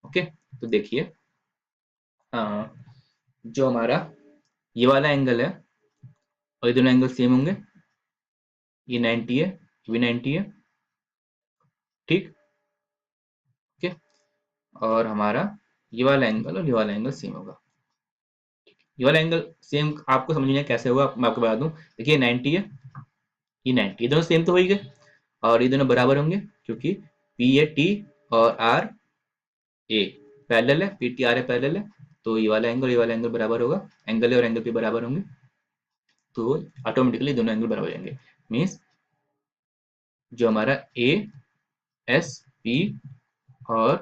ओके, तो देखिए जो हमारा ये वाला एंगल है और ये दोनों एंगल सेम होंगे, ये 90 है, ये भी 90 है। ठीक, ओके, और हमारा ये वाला एंगल और ये वाला एंगल सेम होगा। ये वाला एंगल सेम आपको समझना कैसे होगा, मैं आपको बता दूं। देखिए 90 है, ये 90, ये दोनों सेम तो हो ही गए, और ये दोनों बराबर होंगे क्योंकि पी है टी और आर ए पैरेलल है, P T R A parallel है, तो ये वाला एंगल बराबर होगा, एंगल ए और एंगल पी बराबर होंगे, तो ऑटोमेटिकली दोनों एंगल बराबर हो जाएंगे। मीन्स जो हमारा ए एस पी और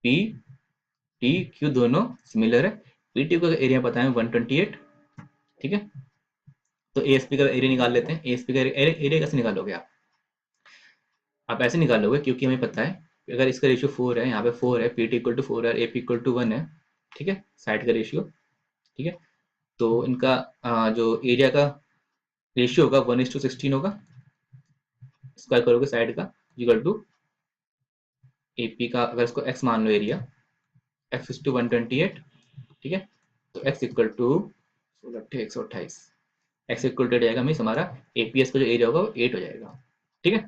पी टी क्यू दोनों सिमिलर है। पी टी का एरिया पता है 128। ठीक है, तो एएसपी का एरिया निकाल लेते हैं। एएसपी का एरिया कैसे निकालोगे आप ऐसे निकालोगे क्योंकि हमें पता है कि अगर इसका रेशियो 4 है, यहाँ पे 4 है, पी टी इक्वल टू 4 है, ए पी इक्वल टू 1 है। ठीक है, साइड का रेशियो। ठीक है, तो इनका जो एरिया का रेशियो होगा 1:16 होगा। स्क्वायर करोगे साइड का, इक्वल टू एपी का, अगर इसको एक्स मान लो एरिया, एक्स इज टू 128। ठीक है, तो x equal to 128, x equal to जाएगा, मीन्स हमारा एपीएस का जो एरिया होगा वो 8 हो जाएगा। ठीक है,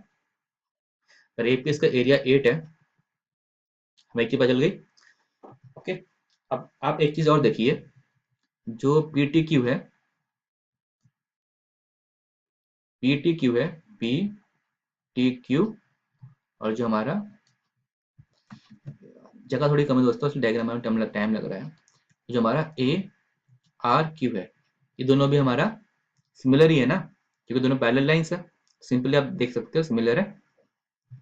अगर एपीएस का एरिया 8 है, हमें की बदल गई। ओके, अब आप एक चीज और देखिए, जो पी टी क्यू है, पी टी क्यू है, पी टी क्यू, और जो हमारा, जगह थोड़ी कम है दोस्तों, इसलिए डायग्राम में टाइम लग रहा है। जो हमारा ए आर क्यू है, ये दोनों भी हमारा सिमिलर ही है ना, क्योंकि दोनों पैरेलल लाइंस है, सिंपली आप देख सकते हो सिमिलर है।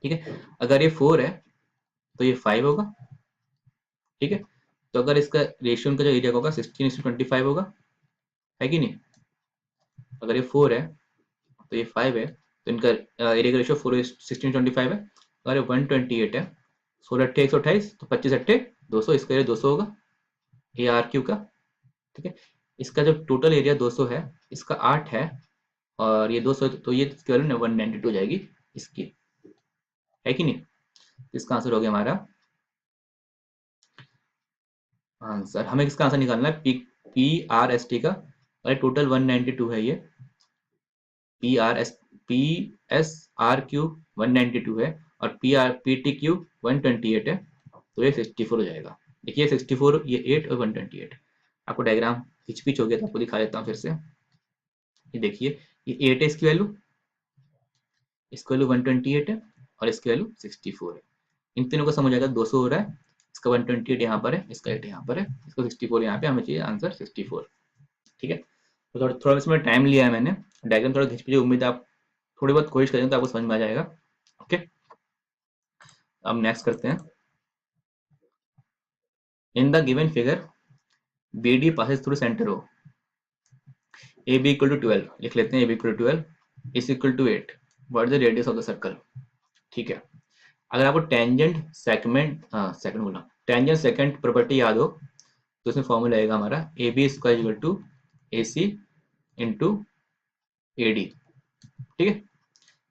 ठीक है, अगर ये 4 है तो ये 5 होगा। ठीक है, तो अगर इसका रेशियो का जो एरिया होगा 16:25 होगा, है कि नहीं। अगर ये 4 है तो ये 5 है, तो इनका एरिया का रेशियो 4:16:25 है। अगर ये 128 है, 16 अट्ठे 128, तो 25 अट्ठे 200, इसका एरिया 200 होगा, ए आर क्यू का। ठीक है, इसका जो टोटल एरिया 200 है, इसका 8 है, और ये 200, तो ये वैल्यू 192 हो जाएगी इसकी, है कि नहीं। तो इसका आंसर हो गया हमारा आंसर। हमें किसका आंसर निकालना है, P P R S T का, और टोटल 192 है ये, P R S P S R Q 192 है, और पी टी क्यू 128 है, तो ये 64 हो जाएगा। देखिए 64, ये 8 और 128। आपको डायग्राम हिच पिच हो गया तो आपको दिखा देता हूँ फिर से। ये देखिए, ये 8 है इसकी वैल्यू, इसकी वैल्यू 128 है, और इसकी वैल्यू 64 है। इन तीनों को समझ आएगा, 200 हो रहा है, इसका 128 यहाँ पर है, इसका 8 यहाँ पर है, इसका 64 यहाँ पे, हमें चाहिए आंसर 64। ठीक है, तो थोड़ा थोड़ा इसमें टाइम लिया है मैंने, डायग्राम थोड़ा खींच पीछे, उम्मीद है आप थोड़ी बहुत कोशिश करेंगे तो आपको समझ में आ जाएगा। ओके, अब नेक्स्ट करते हैं। In the given figure B D passes through centre O, A B equal to 12 लिख लेते हैं, A B equal to 12 is equal to 8, what is the radius of the circle. ठीक है, अगर आपको टेंजेंट सेगमेंट, सेकंड बोला, tangent secant property याद हो, तो इसमें फॉर्मूला आएगा हमारा A B square equal to A C into A D. ठीक है,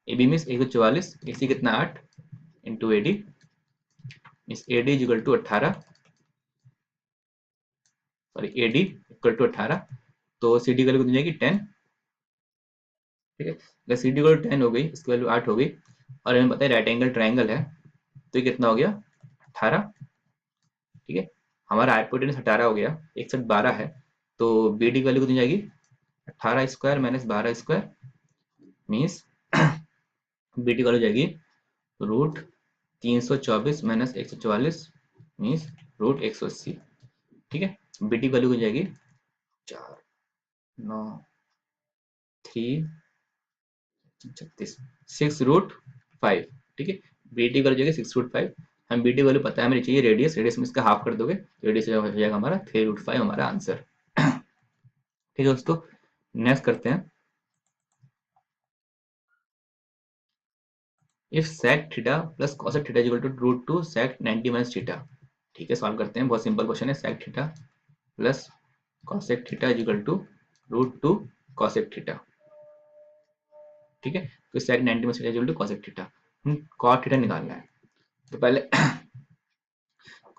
A B means 144, A C कितना 8, into A D means A D equal to 18, sorry A D equal to 18, तो सी डी की value कितनी जाएगी 10। ठीक है, अगर सी डी इक्वल टू 10 हो गई, इसकी वैल्यू 8 हो गई, और हमें पता है राइट एंगल ट्राइंगल है, तो ये कितना हो गया 18। ठीक है, हमारा हाइपोटेनस 18 हो गया, एक साइड 12 है, तो बी डी की वैल्यू कितनी जाएगी 18 square minus 12 square, means B D की वैल्यू जाएगी रूट 324 माइनस 144, मीन्स रूट 180। ठीक है, बीटी वैल्यू हो जाएगी 4 9 3 36 6√5। ठीक है, बीटी वैल्यू जाएगी 6√5। हम बीटी वैल्यू पता है हमें चाहिए रेडियस, रेडियस में इसका हाफ कर दोगे, रेडियस हो जाएगा हमारा 3√5 हमारा आंसर। ठीक है दोस्तों, नेक्स्ट करते हैं। If sec theta plus cosec theta equal to √2 sec 90 minus theta. ठीक है, सॉल्व करते हैं, बहुत सिंपल क्वेश्चन है। sec theta plus cosec theta equal to √2 cosec theta. ठीक है, तो sec 90 minus theta equal to cosec theta. cot theta निकालना है, तो पहले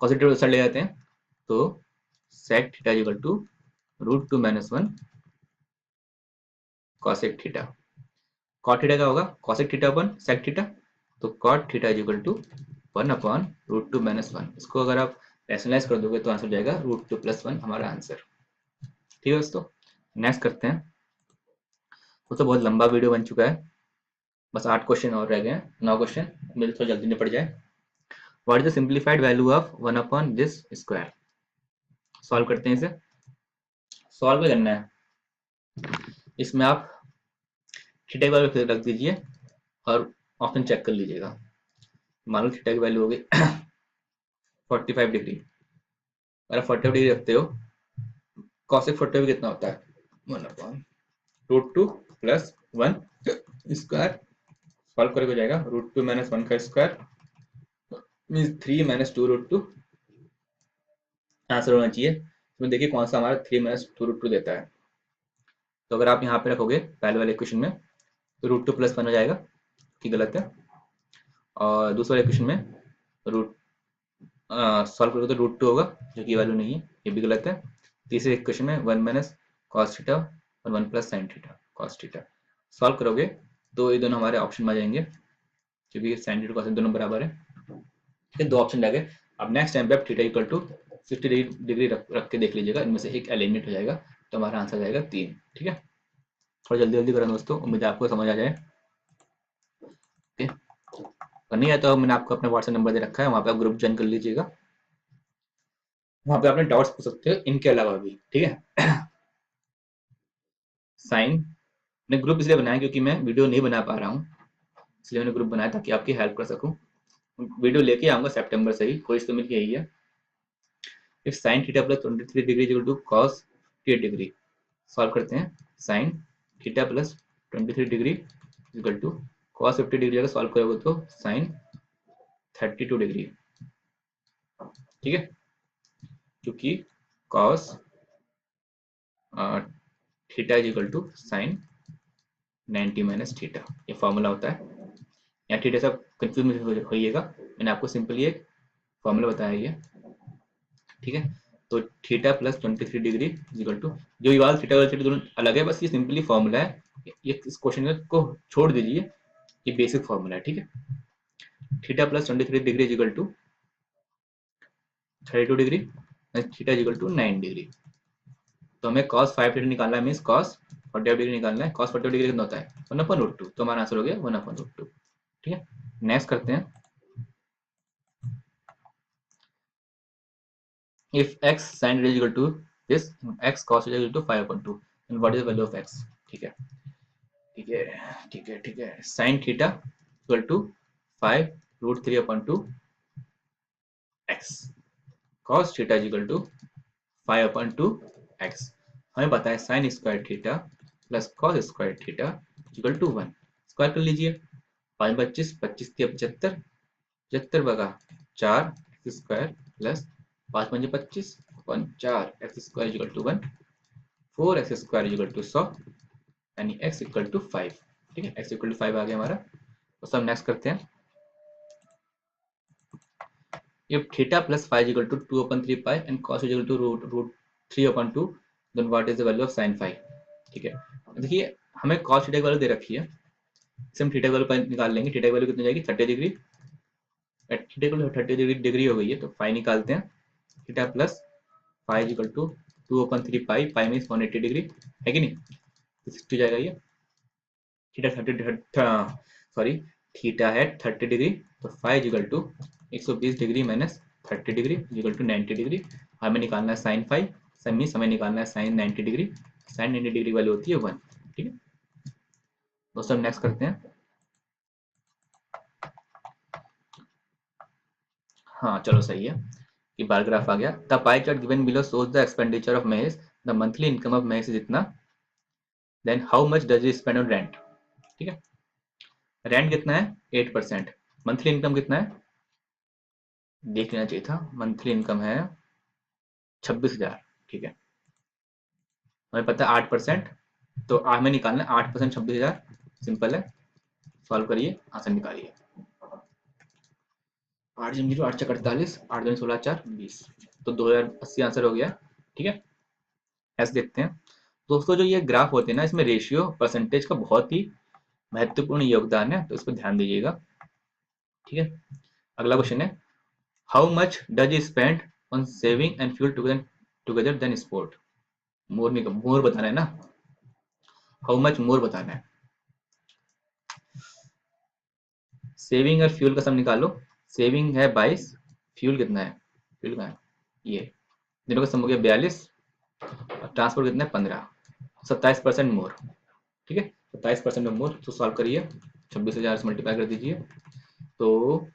cosec थीटा साइड ले जाते हैं, तो sec theta equal to √2 minus 1 cosec theta. cot theta क्या होगा, cosec theta upon sec theta, तो cot theta equal to 1/√2 minus 1। इसको अगर आप रैशनलाइज कर दोगे तो आंसर हो जाएगा √2 + 1 हमारा आंसर। ठीक है दोस्तों, नेक्स्ट करते हैं। तो बहुत लंबा वीडियो बन चुका है, बस 8 क्वेश्चन और रह गए हैं, 9 क्वेश्चन, मेरे थोड़ा जल्दी निपट जाए। What is the simplified value of 1/this square. Solve करते हैं इसे। सॉल्व करना है, इसमें आप थीटा की वैल्यू रख दीजिए और ऑप्शन चेक कर लीजिएगा। मान लो थीटा की वैल्यू होगी 45 डिग्री, अगर 45 डिग्री रखते हो, कॉसेक 45 कितना होता है, 1/√2 + 1 स्क्वायर। सॉल्व करेगा जाएगा √2 - 1 का स्क्वायर मीन्स 3 - 2√2 आंसर होना चाहिए। इसमें देखिए कौन सा हमारा 3 - 2√2 देता है। तो अगर आप यहाँ पे रखोगे पहले वाले इक्वेशन में, तो √2 + 1 हो जाएगा, कि गलत है। और दूसरे वाले इक्वेशन में रूट सॉल्व करोगे तो √2 होगा, जो कि वैल्यू नहीं है, ये भी गलत है। तीसरे इक्वेशन में 1 - cos थीटा और 1 + sin theta cos theta. Solve करोगे तो ये दोनों हमारे ऑप्शन में आ जाएंगे, क्योंकि sin थीटा cos थीटा दोनों बराबर है। ठीक है, 2 ऑप्शन रह गए। अब नेक्स्ट टाइम पे आप थीटा इक्वल टू 60 डिग्री रख के देख लीजिएगा, इनमें से एक एलिमिनेट हो जाएगा, तो हमारा आंसर आ जाएगा 3। ठीक है, थोड़ा जल्दी जल्दी करें दोस्तों, उम्मीद है आपको समझ आ जाए। ओके, अगर नहीं आया तो मैंने आपको अपना व्हाट्सएप नंबर दे रखा है, वहाँ पे आप ग्रुप ज्वाइन कर लीजिएगा, वहाँ पे आपने डाउट्स पूछ सकते हो इनके अलावा भी। ठीक है, साइन मैंने ग्रुप इसलिए बनाया क्योंकि मैं वीडियो नहीं बना पा रहा हूँ, इसलिए मैंने ग्रुप बनाया ताकि आपकी हेल्प कर सकूँ। वीडियो लेके आऊँगा सितंबर से ही, कोशिश तो मेरी यही है। If sine theta plus 23 degree equal to cos 30 degree. Solve करते हैं, sine theta plus 23 degree equal to cos 50 degree, अगर सॉल्व करोगे तो साइन 32 डिग्री। ठीक है, क्योंकि cos theta is equal to sine 90 minus theta, ये फॉर्मूला होता है। यहाँ थीटा सब कंफ्यूज होइएगा, मैंने आपको सिंपली एक फॉर्मूला बताया ये। ठीक है, तो theta plus 23 degree equal to, जो ये वाला थीटा वाला थीटा दोनों अलग है, बस ये सिंपली फॉर्मूला है, ये इस क्वेश्चन को छोड़ दीजिए, ये बेसिक फॉर्मूला है। ठीक है, theta plus 23 degree equal to 32 degree, theta equal to 9 degree. तो हमें cos 5 डिग्री निकालना है, मीन्स cos 45 डिग्री निकालना है। cos 45 डिग्री कितना होता है, 1/√2, तो हमारा आंसर हो गया 1/√2। ठीक है, नेक्स्ट करते हैं। If x sin is equal to this, x cos is equal to 5/2, then what is the value of x। ठीक है, ठीक है, ठीक है, ठीक है, sin theta equal to 5√3/2 x, cos theta equal to 5/2 x। हमें पता है sin square theta plus cos square theta equal to 1। Square कर लीजिए, 5 25 25 75 75 बगा 4 एक्स स्क्वायर प्लस 5 पंजे 25 upon 4 x square equal to 1, 4 x square equal to 100, यानी x equal to 5। ठीक है, x इक्वल टू 5 आ गया हमारा। तो सब नेक्स्ट करते हैं। If theta plus 5 equal to 2/3 pi and cos is equal to root 3/2, then what is the value of sin 5। ठीक है, देखिए हमें cos थीटा की वैल्यू दे रखी है, इसे हम थीटा की वैल्यू निकाल लेंगे। थीटा की वैल्यू कितनी जाएगी, 30 डिग्री। थीटा की वैल्यू 30 डिग्री हो गई है, तो 5 निकालते हैं। Theta plus 5 equal to 2/3 pi, pi means 180 degree है कि नहीं, तो 60 जाएगा ये। थीटा 30 सॉरी, थीटा है 30 डिग्री, तो 5 equal to 120 degree minus 30 degree equal to 90 degree. हमें निकालना है साइन 5, मीन्स हमें निकालना है साइन 90 डिग्री। साइन 90 डिग्री वाली होती है 1। ठीक है दोस्तों, नेक्स्ट करते हैं। हाँ चलो सही है कि बार ग्राफ आ गया। The pie chart given below shows the expenditure of Mahesh, the monthly income of Mahesh is इतना, then how much does he spend on rent. ठीक है, रेंट कितना है 8%, मंथली इनकम कितना है देख लेना चाहिए था, मंथली इनकम है 26,000। ठीक है, हमें पता है 8%, तो हमें निकालना है 8% 26,000। सिंपल है, सॉल्व करिए, आंसर निकालिए। 8 जीरो 8 4 48, 8 2 16 4 20, तो 2080 आंसर हो गया। ठीक है, ऐसे देखते हैं दोस्तों, जो ये ग्राफ होते हैं ना, इसमें रेशियो परसेंटेज का बहुत ही महत्वपूर्ण योगदान है, तो इस पर ध्यान दीजिएगा। ठीक है, अगला क्वेश्चन है, how much does spend on saving and fuel together then sport. More बताना है ना, हाउ मच मोर बताना है। सेविंग और फ्यूल का सम निकालो। सेविंग है 22, फ्यूल कितना है, फ्यूल का है ये, दोनों का सम हो गया 42, और ट्रांसपोर्ट कितना है 15, 27% मोर। ठीक है, 27% में मोर, तो सॉल्व करिए, 26,000 से मल्टीप्लाई कर दीजिए, तो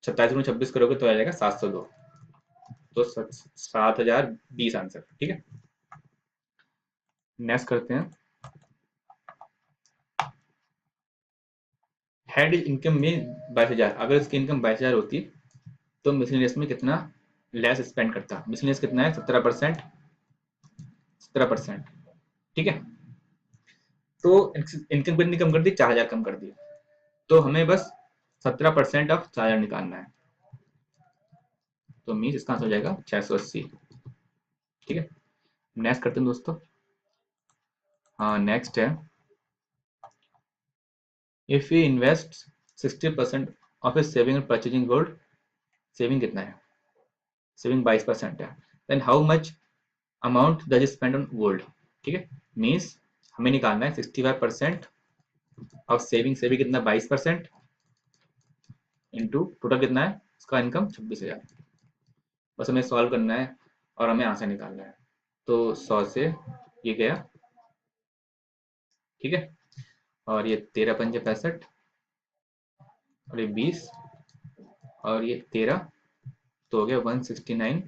27 में 26 करोगे तो आ जाएगा 702, तो 7,020 आंसर। ठीक है, नेक्स्ट करते हैं। हेड इनकम में 22,000, अगर इसकी इनकम 22,000 होती तो मिसलेनियस में कितना लेस स्पेंड करता। मिसलेनियस कितना है 17%, 17%। ठीक है, तो इनकम कितनी कम कर दी, 4,000 कम कर दी, तो हमें बस 17% ऑफ 4,000 निकालना है, तो मीन्स इसका आंसर हो जाएगा 680। ठीक है, नेक्स्ट करते हैं दोस्तों। हाँ नेक्स्ट है, if you invest 60% of is saving और परचेजिंग गोल्ड, सेविंग कितना है, सेविंग 22% है, then how much amount that is spend on gold. ठीक है, मीन्स हमें निकालना है 65% ऑफ सेविंग, सेविंग कितना 22% इंटू टोटल कितना है उसका इनकम 26,000। बस हमें सॉल्व करना है और हमें आंसर निकालना है, तो 100 से ये गया। ठीक है, और ये 13 पंजे 65, और ये 20, और ये 13, तो हो गया 169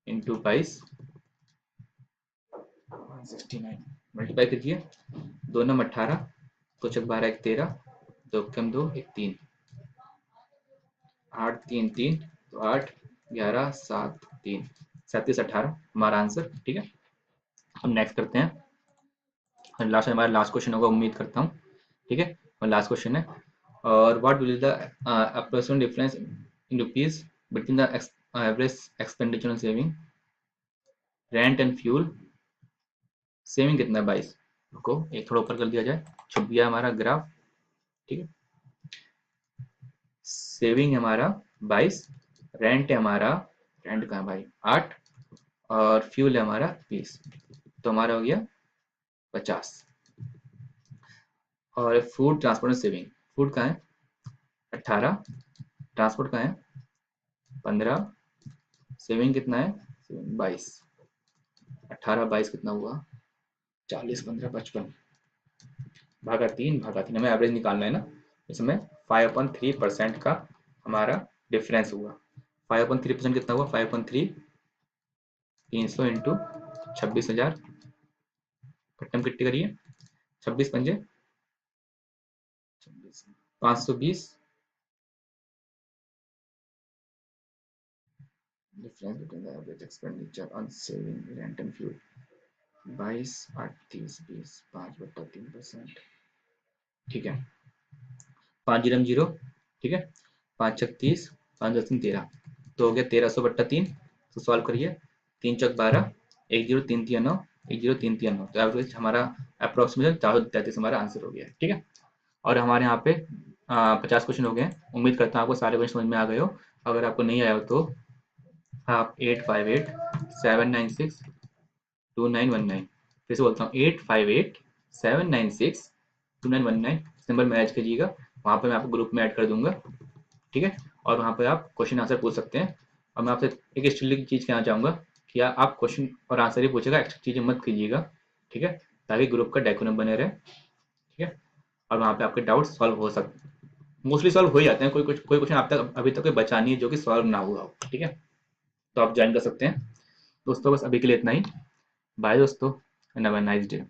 इंटू 22, 169 मल्टीप्लाई कीजिए, 2 नम 18, तो 12 1 13, 2 कम 2 1 3, 8 3 3, तो 8 11 7 3 37 18 हमारा आंसर। ठीक है, हम नेक्स्ट करते हैं, लास्ट हमारा लास्ट क्वेश्चन होगा उम्मीद करता हूँ। ठीक है, और लास्ट क्वेश्चन है, और what will the approximate difference in rupees between the average expenditure on saving, rent and fuel. Saving कितना है 22, रुको एक थोड़ा ऊपर कर दिया जाए, छुप गया हमारा ग्राफ। ठीक है, सेविंग हमारा 22, रेंट है हमारा, रेंट का है भाई 8, और फ्यूल है हमारा 20, तो हमारा हो गया 50। और फूड ट्रांसपोर्ट सेविंग, फूड का है 18, ट्रांसपोर्ट का है 15, सेविंग कितना है 22, 18 22 कितना हुआ 40 15 55, भागा 3 भागा 3, हमें एवरेज निकालना है ना, इसमें 5/3% का हमारा डिफरेंस हुआ। 5/3% कितना हुआ 5/3, 300 इंटू 26,000, कट्टम किट्टी करिए, 26 पंजे 520, difference between the average expenditure on saving rent and fuel 22 8 30 20 5/3%। ठीक है, 5 जीरो 0, ठीक है, 5 छक 30, 5 10 13, तो हो गया 1300/3, तो सॉल्व करिए, 3 चक 12, 1 जीरो 3 3 9, 1 जीरो 3 3 9, तो एवरेज हमारा अप्रोक्सीमेट 433 हमारा आंसर हो गया। ठीक है, और हमारे यहाँ पे 50 क्वेश्चन हो गए। उम्मीद करता हूँ आपको सारे क्वेश्चन समझ में आ गए हो। अगर आपको नहीं आया हो तो आप 858 796 2919, फिर से बोलता हूँ 858 796 2919 नंबर में ऐड कीजिएगा, वहाँ पे मैं आपको ग्रुप में ऐड कर दूंगा। ठीक है, और वहाँ पे आप क्वेश्चन आंसर पूछ सकते हैं। और मैं आपसे एक स्टिल चीज़ कहना चाहूँगा कि आप क्वेश्चन और आंसर ही पूछेगा, एक्स्ट्रा चीज़ें मत कीजिएगा, ठीक है, ताकि ग्रुप का डेकोरम बने रहे, ठीक है। और वहाँ पे आपके डाउट सॉल्व हो सकते, मोस्टली सॉल्व हो ही जाते हैं, कोई क्वेश्चन आप तक अभी तक कोई बचा नहीं है जो कि सॉल्व ना हुआ हो, ठीक है। तो आप ज्वाइन कर सकते हैं दोस्तों। बस अभी के लिए इतना ही। बाय दोस्तों, and have a nice day.